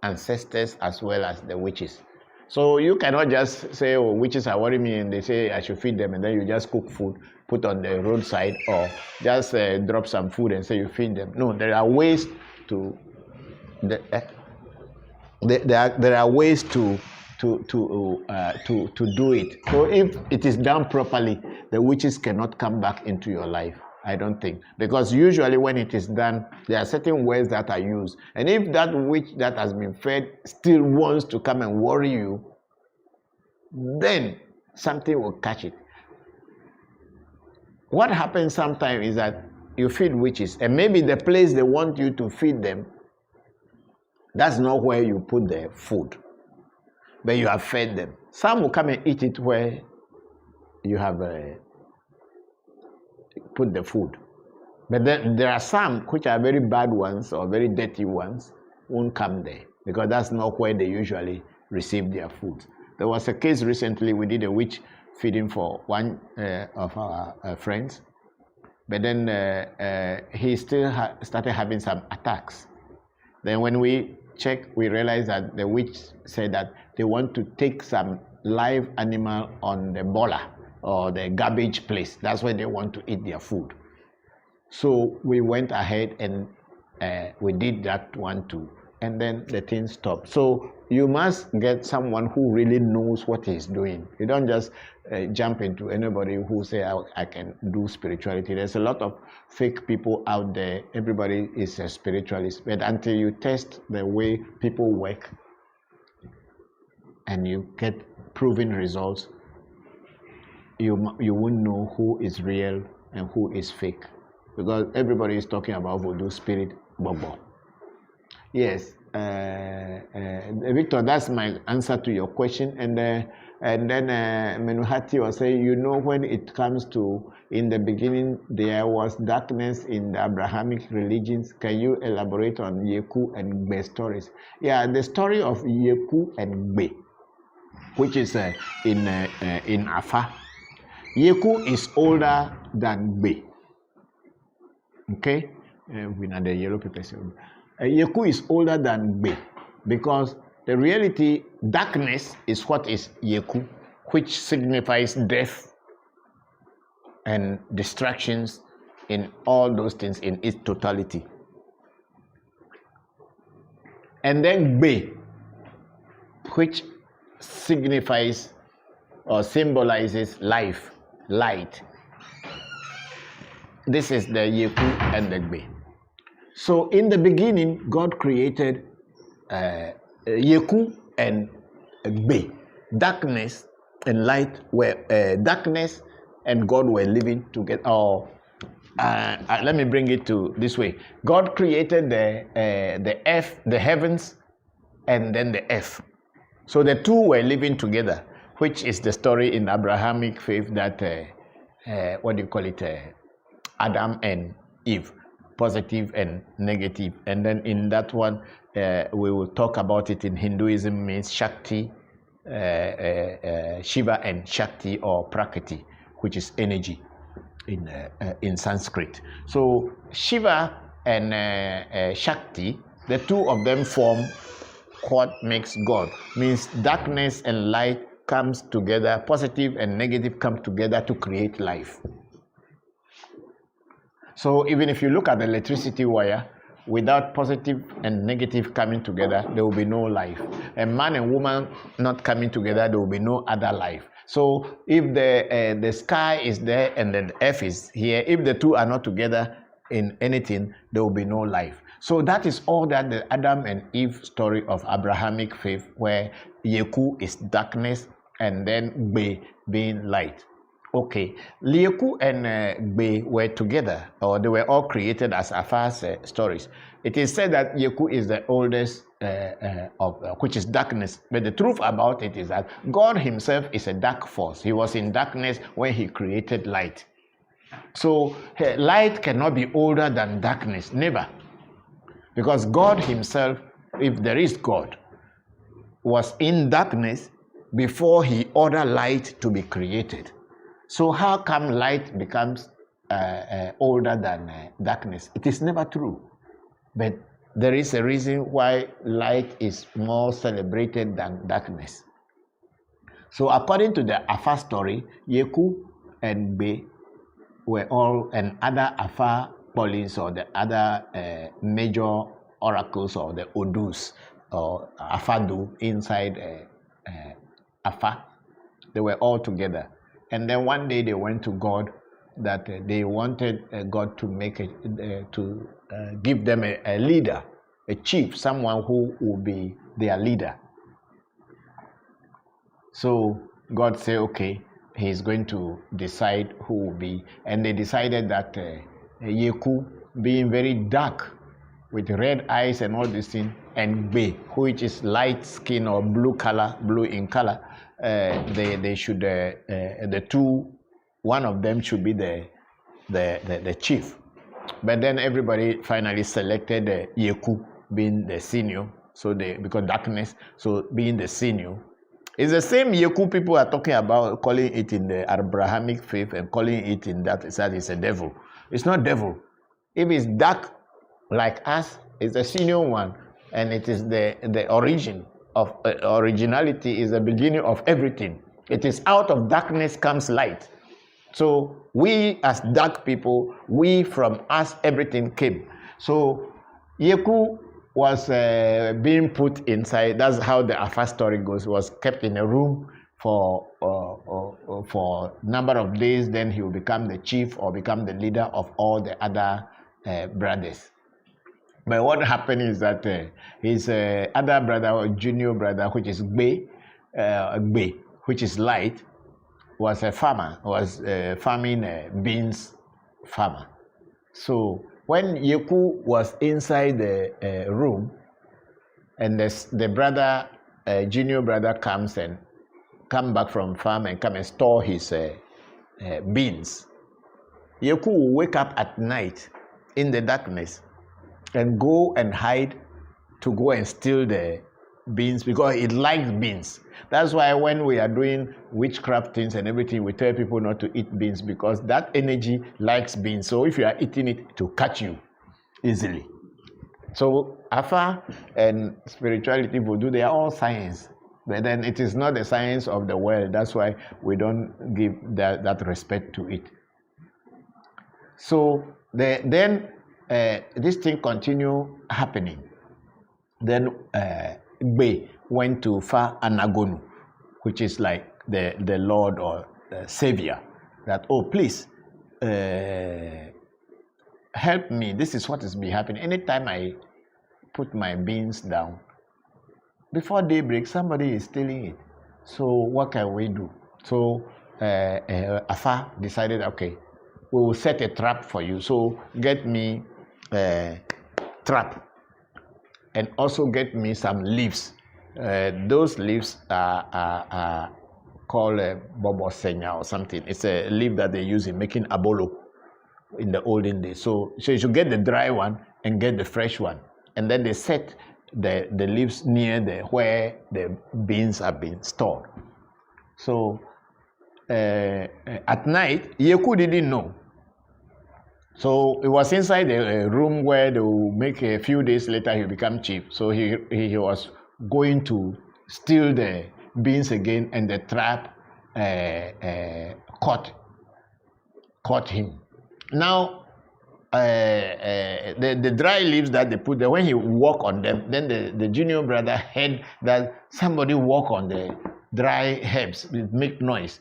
ancestors as well as the witches. So you cannot just say, oh, witches are worrying me, and they say I should feed them, and then you just cook food, put on the roadside, or just drop some food and say you feed them. No, there are ways to there are ways to do it. So if it is done properly, the witches cannot come back into your life. I don't think. Because usually when it is done, there are certain words that are used. And if that witch that has been fed still wants to come and worry you, then something will catch it. What happens sometimes is that you feed witches, and maybe the place they want you to feed them, that's not where you put the food. But you have fed them. Some will come and eat it where you have put the food. But then there are some which are very bad ones or very dirty ones won't come there, because that's not where they usually receive their food. There was a case recently, we did a witch feeding for one of our friends, but then he still started having some attacks. Then when we checked, we realized that the witch said that they want to take some live animal on the bola or the garbage place. That's where they want to eat their food. So we went ahead and we did that one too, and then the thing stopped. So you must get someone who really knows what he's doing. You don't just jump into anybody who say, I can do spirituality. There's a lot of fake people out there. Everybody is a spiritualist. But until you test the way people work and you get proven results, you won't know who is real and who is fake, because everybody is talking about voodoo spirit, Bobo. Yes, Victor, that's my answer to your question. And then Menuhati was saying, when it comes to, in the beginning there was darkness in the Abrahamic religions. Can you elaborate on Yeku and Gbe stories? Yeah, the story of Yeku and Gbe, which is in Afa. Yeku is older than Gbe. Okay, we know the yellow people say. Yeku is older than Gbe, because the reality, darkness is what is Yeku, which signifies death and distractions in all those things in its totality. And then Gbe, which signifies or symbolizes life, light. This is the Yeku and the Gbe. So in the beginning, God created Yeku and Gbe. Darkness and light were darkness and God were living together. Let me bring it to this way. God created the earth, the heavens, and then the earth. So the two were living together, which is the story in Abrahamic faith that Adam and Eve, positive and negative. And then in that one, we will talk about it in Hinduism, means Shakti, Shiva and Shakti, or Prakriti, which is energy in Sanskrit. So Shiva and Shakti, the two of them form what makes God, means darkness and light comes together, positive and negative come together to create life. So even if you look at the electricity wire, without positive and negative coming together, there will be no life. A man and woman not coming together, there will be no other life. So if the sky is there and the earth is here, if the two are not together in anything, there will be no life. So that is all that the Adam and Eve story of Abrahamic faith, where Yeku is darkness and then Gbe being light. Okay, Yeku and Gbe were together, or they were all created as Afa's stories. It is said that Yeku is the oldest which is darkness. But the truth about it is that God himself is a dark force. He was in darkness when he created light. So light cannot be older than darkness, never. Because God himself, if there is God, was in darkness before he ordered light to be created. So how come light becomes older than darkness? It is never true. But there is a reason why light is more celebrated than darkness. So according to the Afa story, Yeku and Gbe were all, and other Afa police or the other major oracles or the Odus or Afadu inside Afa, they were all together. And then one day they went to God that they wanted God to make give them a leader, a chief, someone who will be their leader. So God said, okay, he's going to decide who will be. And they decided that Yeku, being very dark with red eyes and all these things, and Gbe, which is light skin or blue in color, they should the two, one of them should be the chief. But then everybody finally selected Yeku being the senior, so because darkness, so being the senior. It's the same Yeku people are talking about, calling it in the Abrahamic faith and calling it in that it's a devil. It's not devil. If it's dark like us, it's the senior one, and it is the origin of originality, is the beginning of everything. It is out of darkness comes light. So we as dark people, from us everything came. So Yeku was being put inside. That's how the Afa story goes. Was kept in a room for number of days. Then he will become the chief or become the leader of all the other brothers. But what happened is that his other brother or junior brother, which is Gbe, which is light, was a farmer, was farming beans farmer. So when Yeku was inside the room, and the brother, junior brother, come back from farm and come and store his beans, Yeku will wake up at night in the darkness and go and hide to go and steal the beans because it likes beans. That's why when we are doing witchcraft things and everything, we tell people not to eat beans because that energy likes beans. So if you are eating it, to catch you easily. So Afa and spirituality, voodoo, they are all science. But then it is not the science of the world. That's why we don't give that respect to it. So then this thing continue happening. Then Gbe went to Fa Anagonu, which is like the Lord or the Savior, that, oh, please, help me. This is what is be happening. Anytime I put my beans down, before daybreak, somebody is stealing it. So what can we do? So Afa decided, okay, we will set a trap for you. So get me a trap and also get me some leaves. Those leaves are called bobosenya or something. It's a leaf that they use in making abolo in the olden days. So you should get the dry one and get the fresh one. And then they set the leaves near where the beans have been stored. So at night, Yeku didn't know. So it was inside the room where they will make a few days later he become chief. So he was going to steal the beans again, and the trap caught him. Now the dry leaves that they put there, when he walk on them, then the junior brother heard that somebody walk on the dry herbs, it make noise.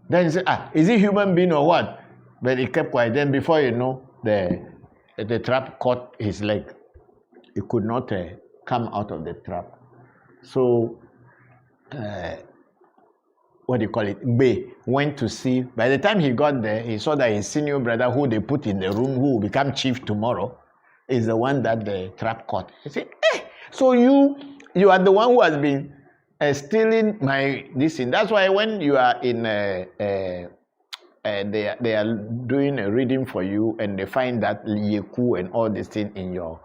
Then he said, is it human being or what? But he kept quiet. Then before you know, the trap caught his leg. He could not come out of the trap. So, what do you call it? Gbe went to see. By the time he got there, he saw that his senior brother, who they put in the room, who will become chief tomorrow, is the one that the trap caught. He said, so you are the one who has been stealing this thing. That's why when you are in they are doing a reading for you, and they find that Yeku and all this thing in your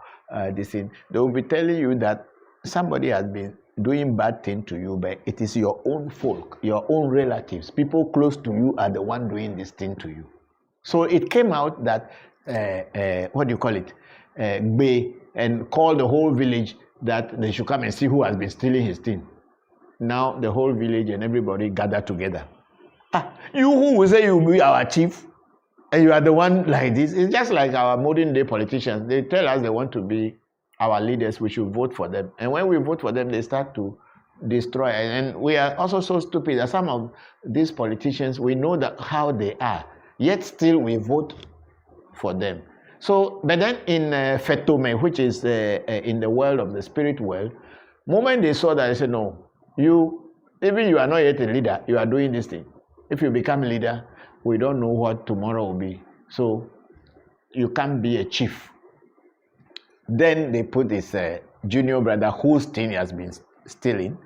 this thing, they will be telling you that somebody has been doing bad thing to you, but it is your own folk, your own relatives, people close to you are the one doing this thing to you. So it came out that what do you call it? Gbe and called the whole village that they should come and see who has been stealing his thing. Now the whole village and everybody gathered together. You who will say you will be our chief, and you are the one like this. It's just like our modern day politicians. They tell us they want to be our leaders, we should vote for them. And when we vote for them, they start to destroy. And we are also so stupid that some of these politicians, we know that how they are, yet still we vote for them. So, but then in Fetome, which is in the world of the spirit world, moment they saw that, they said, no, you are not yet a leader, you are doing this thing. If you become a leader, we don't know what tomorrow will be. So you can't be a chief. Then they put this junior brother whose thing he has been stealing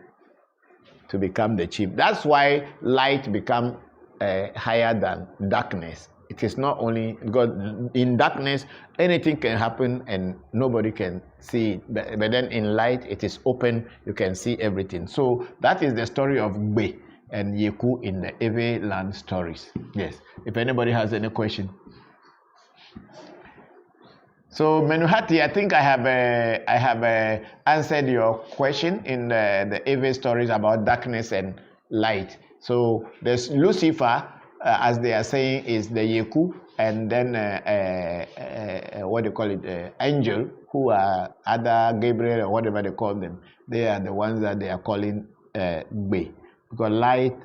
to become the chief. That's why light become higher than darkness. It is not only because in darkness anything can happen and nobody can see it. But then in light it is open, you can see everything. So that is the story of Gbe and Yeku in the Ewe land stories. Yes. If anybody has any question. So Menuhati, I think I have answered your question in the Ewe stories about darkness and light. So there's Lucifer, as they are saying, is the Yeku, and then what do you call it, angel, who are other Gabriel or whatever they call them. They are the ones that they are calling Gbe. Because light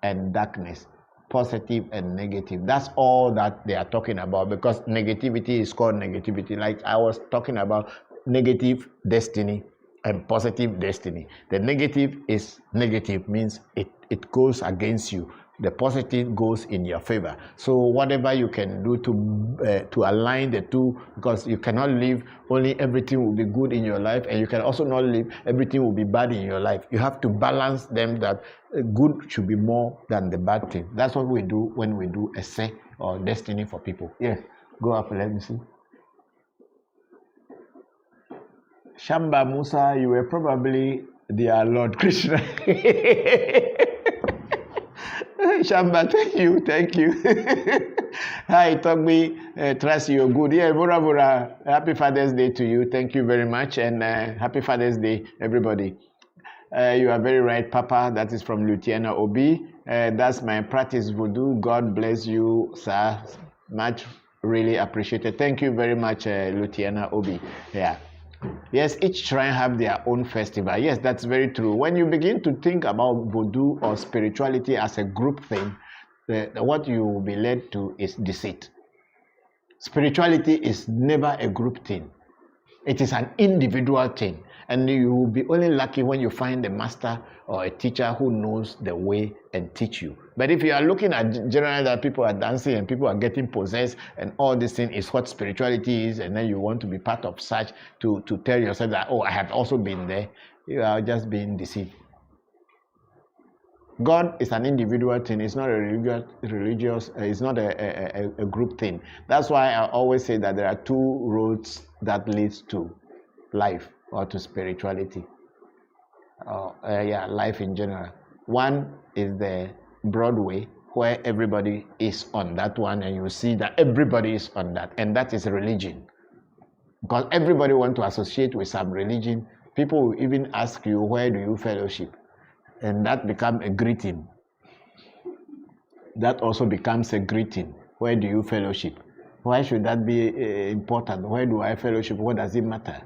and darkness, positive and negative, that's all that they are talking about, because negativity is called negativity. Like I was talking about negative destiny and positive destiny. The negative is negative, means it goes against you. the positive goes in your favor. So whatever you can do to align the two, because you cannot live only everything will be good in your life, and you can also not live everything will be bad in your life. You have to balance them, that good should be more than the bad thing. That's what we do when we do essay or destiny for people. Yes, go up, let me see. Shamba Musa, you were probably their Lord Krishna. Shamba, thank you. Hi, Togbi, trust you good. Yeah, Bora Bora, happy Father's Day to you. Thank you very much, and happy Father's Day, everybody. You are very right, Papa. That is from Luciana Obi. That's my practice voodoo. God bless you, sir. Much really appreciated. Thank you very much, Luciana Obi. Yeah. Yes, each shrine have their own festival. Yes, that's very true. When you begin to think about voodoo or spirituality as a group thing, what you will be led to is deceit. Spirituality is never a group thing. It is an individual thing. And you will be only lucky when you find a master or a teacher who knows the way and teach you. But if you are looking at generally that people are dancing and people are getting possessed and all this thing is what spirituality is, and then you want to be part of such to tell yourself that, oh, I have also been there, you are just being deceived. God is an individual thing. It's not a religious it's not a group thing. That's why I always say that there are two roads that leads to life or to spirituality. Life in general. One is the broad way, where everybody is on that one, and you see that everybody is on that, and that is religion. Because everybody wants to associate with some religion. People will even ask you, where do you fellowship? And that becomes a greeting. That also becomes a greeting. Where do you fellowship? Why should that be important? Where do I fellowship? What does it matter?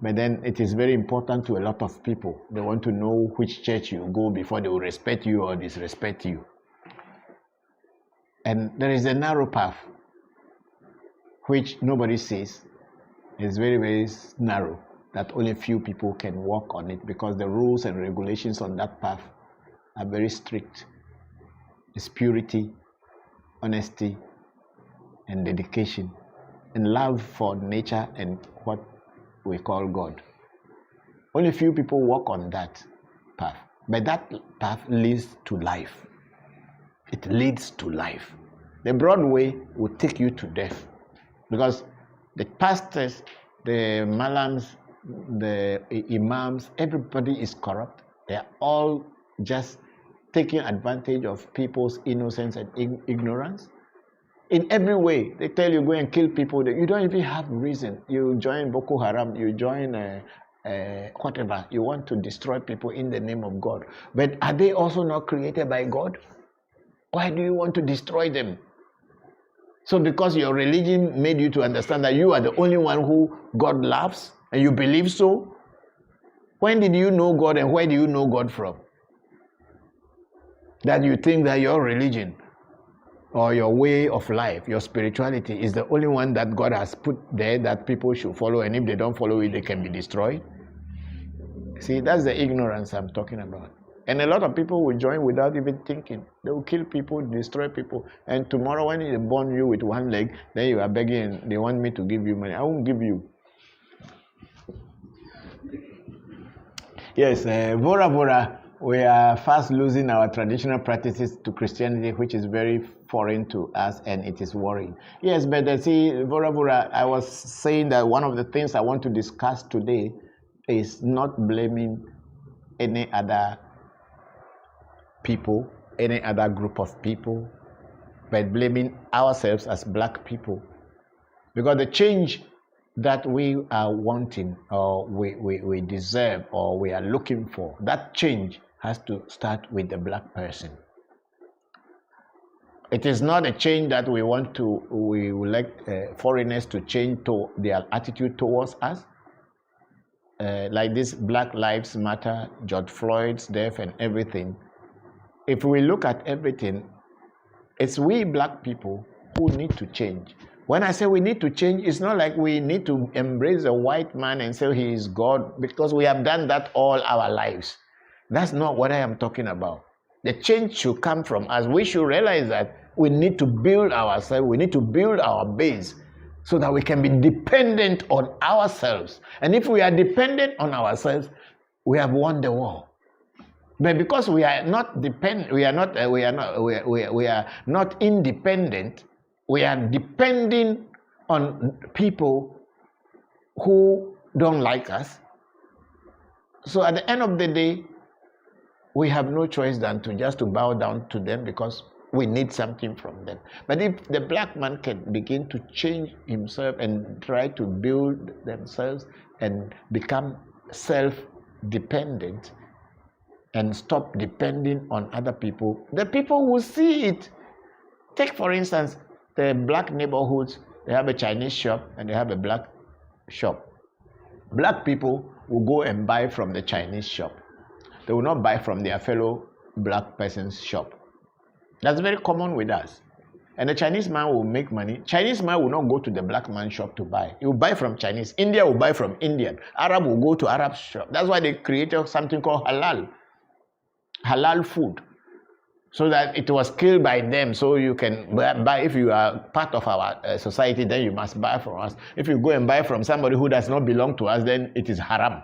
But then it is very important to a lot of people. They want to know which church you go before they will respect you or disrespect you. And there is a narrow path which nobody sees. It's very, very narrow, that only few people can walk on it, because the rules and regulations on that path are very strict. It's purity, honesty, and dedication, and love for nature and what we call God. Only few people walk on that path. But that path leads to life. It leads to life. The broad way will take you to death, because the pastors, the malams, the imams, everybody is corrupt. They are all just taking advantage of people's innocence and ignorance. In every way, they tell you go and kill people. You don't even have reason. You join Boko Haram, you join whatever. You want to destroy people in the name of God. But are they also not created by God? Why do you want to destroy them? So because your religion made you to understand that you are the only one who God loves, and you believe so? When did you know God, and where do you know God from? That you think that your religion or your way of life, your spirituality, is the only one that God has put there that people should follow, and if they don't follow it, they can be destroyed. See, that's the ignorance I'm talking about. And a lot of people will join without even thinking. They will kill people, destroy people, and tomorrow when they burn you with one leg, then you are begging, they want me to give you money. I won't give you. Yes, Bora Bora, we are fast losing our traditional practices to Christianity, which is very foreign to us, and it is worrying. Yes, but see, Bora Bora, I was saying that one of the things I want to discuss today is not blaming any other people, any other group of people, but blaming ourselves as black people. Because the change that we are wanting, or we deserve, or we are looking for, that change has to start with the black person. It is not a change that we would like foreigners to change to their attitude towards us. Like this Black Lives Matter, George Floyd's death and everything. If we look at everything, it's we black people who need to change. When I say we need to change, it's not like we need to embrace a white man and say he is God, because we have done that all our lives. That's not what I am talking about. The change should come from us. We should realize that we need to build ourselves, we need to build our base so that we can be dependent on ourselves. And if we are dependent on ourselves, we have won the war. But because we are not dependent, we are not independent. We are depending on people who don't like us. So at the end of the day, we have no choice than to bow down to them because we need something from them. But if the black man can begin to change himself and try to build themselves and become self-dependent and stop depending on other people, the people will see it. Take, for instance, the black neighborhoods. They have a Chinese shop and they have a black shop. Black people will go and buy from the Chinese shop. They will not buy from their fellow black person's shop. That's very common with us. And the Chinese man will make money. Chinese man will not go to the black man's shop to buy. He will buy from Chinese. India will buy from Indian. Arab will go to Arab shop. That's why they created something called halal. Halal food. So that it was killed by them. So you can buy, if you are part of our society, then you must buy from us. If you go and buy from somebody who does not belong to us, then it is haram.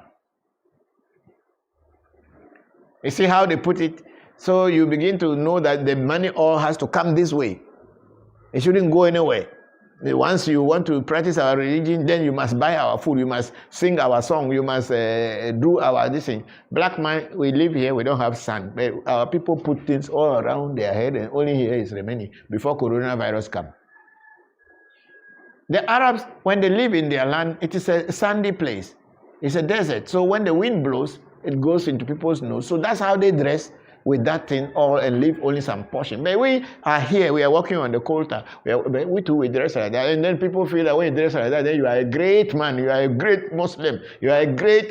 You see how they put it? So you begin to know that the money all has to come this way. It shouldn't go anywhere. Once you want to practice our religion, then you must buy our food, you must sing our song, you must do our this thing. Black man, we live here, we don't have sun. But our people put things all around their head and only here is remaining before coronavirus come. The Arabs, when they live in their land, it is a sandy place. It's a desert. So when the wind blows, it goes into people's nose. So that's how they dress with that thing all and leave only some portion. But we are here, we are walking on the coulter. We too, we dress like that. And then people feel that when you dress like that, then you are a great man, you are a great Muslim, you are a great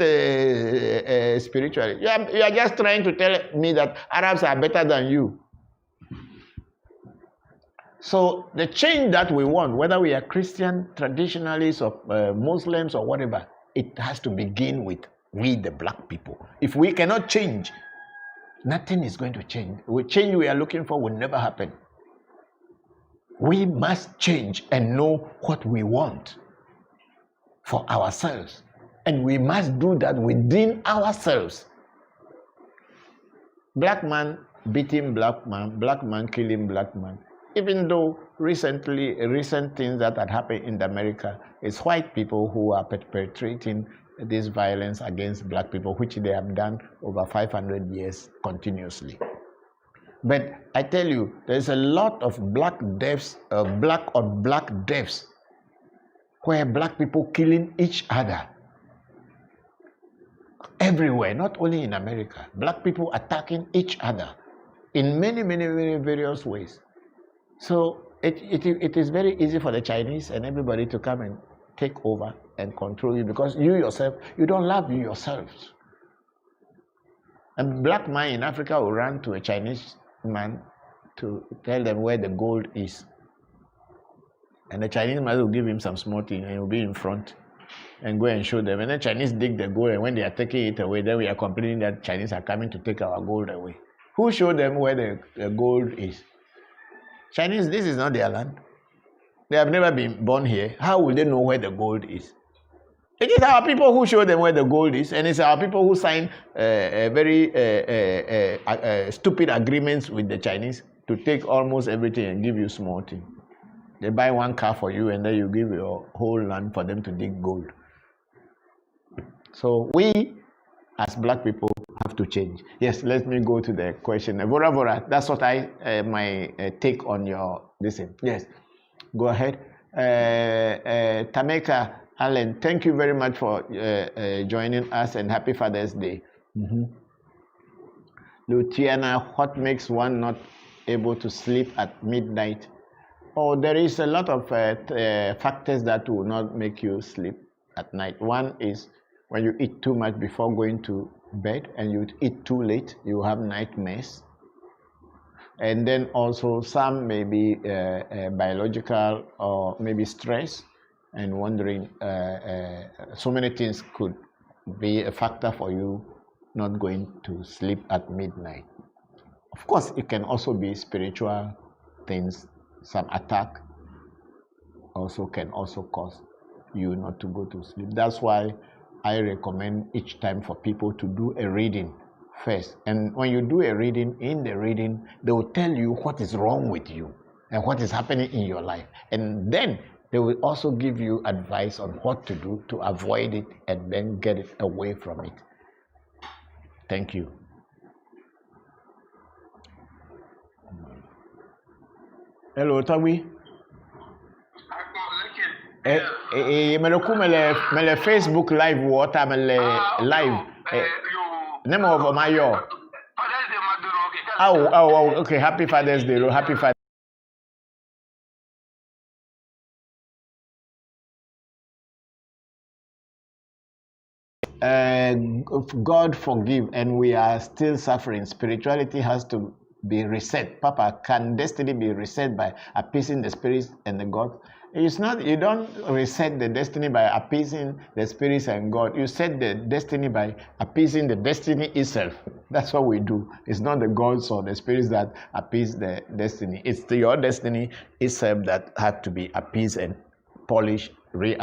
spiritualist. You are just trying to tell me that Arabs are better than you. So the change that we want, whether we are Christian, traditionalists, or Muslims, or whatever, it has to begin with we, the black people. If we cannot change, nothing is going to change. The change we are looking for will never happen. We must change and know what we want for ourselves. And we must do that within ourselves. Black man beating black man killing black man. Even though recent things that had happened in America, it's white people who are perpetrating this violence against black people, which they have done over 500 years continuously. But I tell you, there's a lot of black deaths, black on black deaths, where black people killing each other. Everywhere, not only in America. Black people attacking each other in many various ways. So it is very easy for the Chinese and everybody to come and take over and control you because you yourself, you don't love yourselves. A black man in Africa will run to a Chinese man to tell them where the gold is. And the Chinese man will give him some small thing and he will be in front and go and show them. And the Chinese dig the gold, and when they are taking it away, then we are complaining that Chinese are coming to take our gold away. Who showed them where the gold is? Chinese, this is not their land. They have never been born here. How will they know where the gold is? It is our people who show them where the gold is, and it's our people who sign very stupid agreements with the Chinese to take almost everything and give you small thing. They buy one car for you, and then you give your whole land for them to dig gold. So we, as black people, have to change. Yes, let me go to the question. Vora, that's what my take on your listen. Yes, go ahead. Tameka Allen, thank you very much for joining us, and happy Father's Day. Luciana, what makes one not able to sleep at midnight? Oh, there is a lot of factors that will not make you sleep at night. One is when you eat too much before going to bed and you eat too late, you have nightmares. And then also some may be biological or maybe stress and wondering. So many things could be a factor for you not going to sleep at midnight. Of course, it can also be spiritual things. Some attack also can also cause you not to go to sleep. That's why I recommend each time for people to do a reading first. And when you do a reading, in the reading, they will tell you what is wrong with you and what is happening in your life. And then they will also give you advice on what to do to avoid it and then get it away from it. Thank you. Hello, Tawi. Mele Facebook live water mele live. Name of Mayo. Oh, okay. Happy Father's Day. Happy Father's God forgive, and we are still suffering. Spirituality has to be reset. Papa, can destiny be reset by appeasing the spirits and the God? It's not, you don't reset the destiny by appeasing the spirits and God. You set the destiny by appeasing the destiny itself. That's what we do. It's not the gods or the spirits that appease the destiny. It's your destiny itself that had to be appeased and polished, realigned.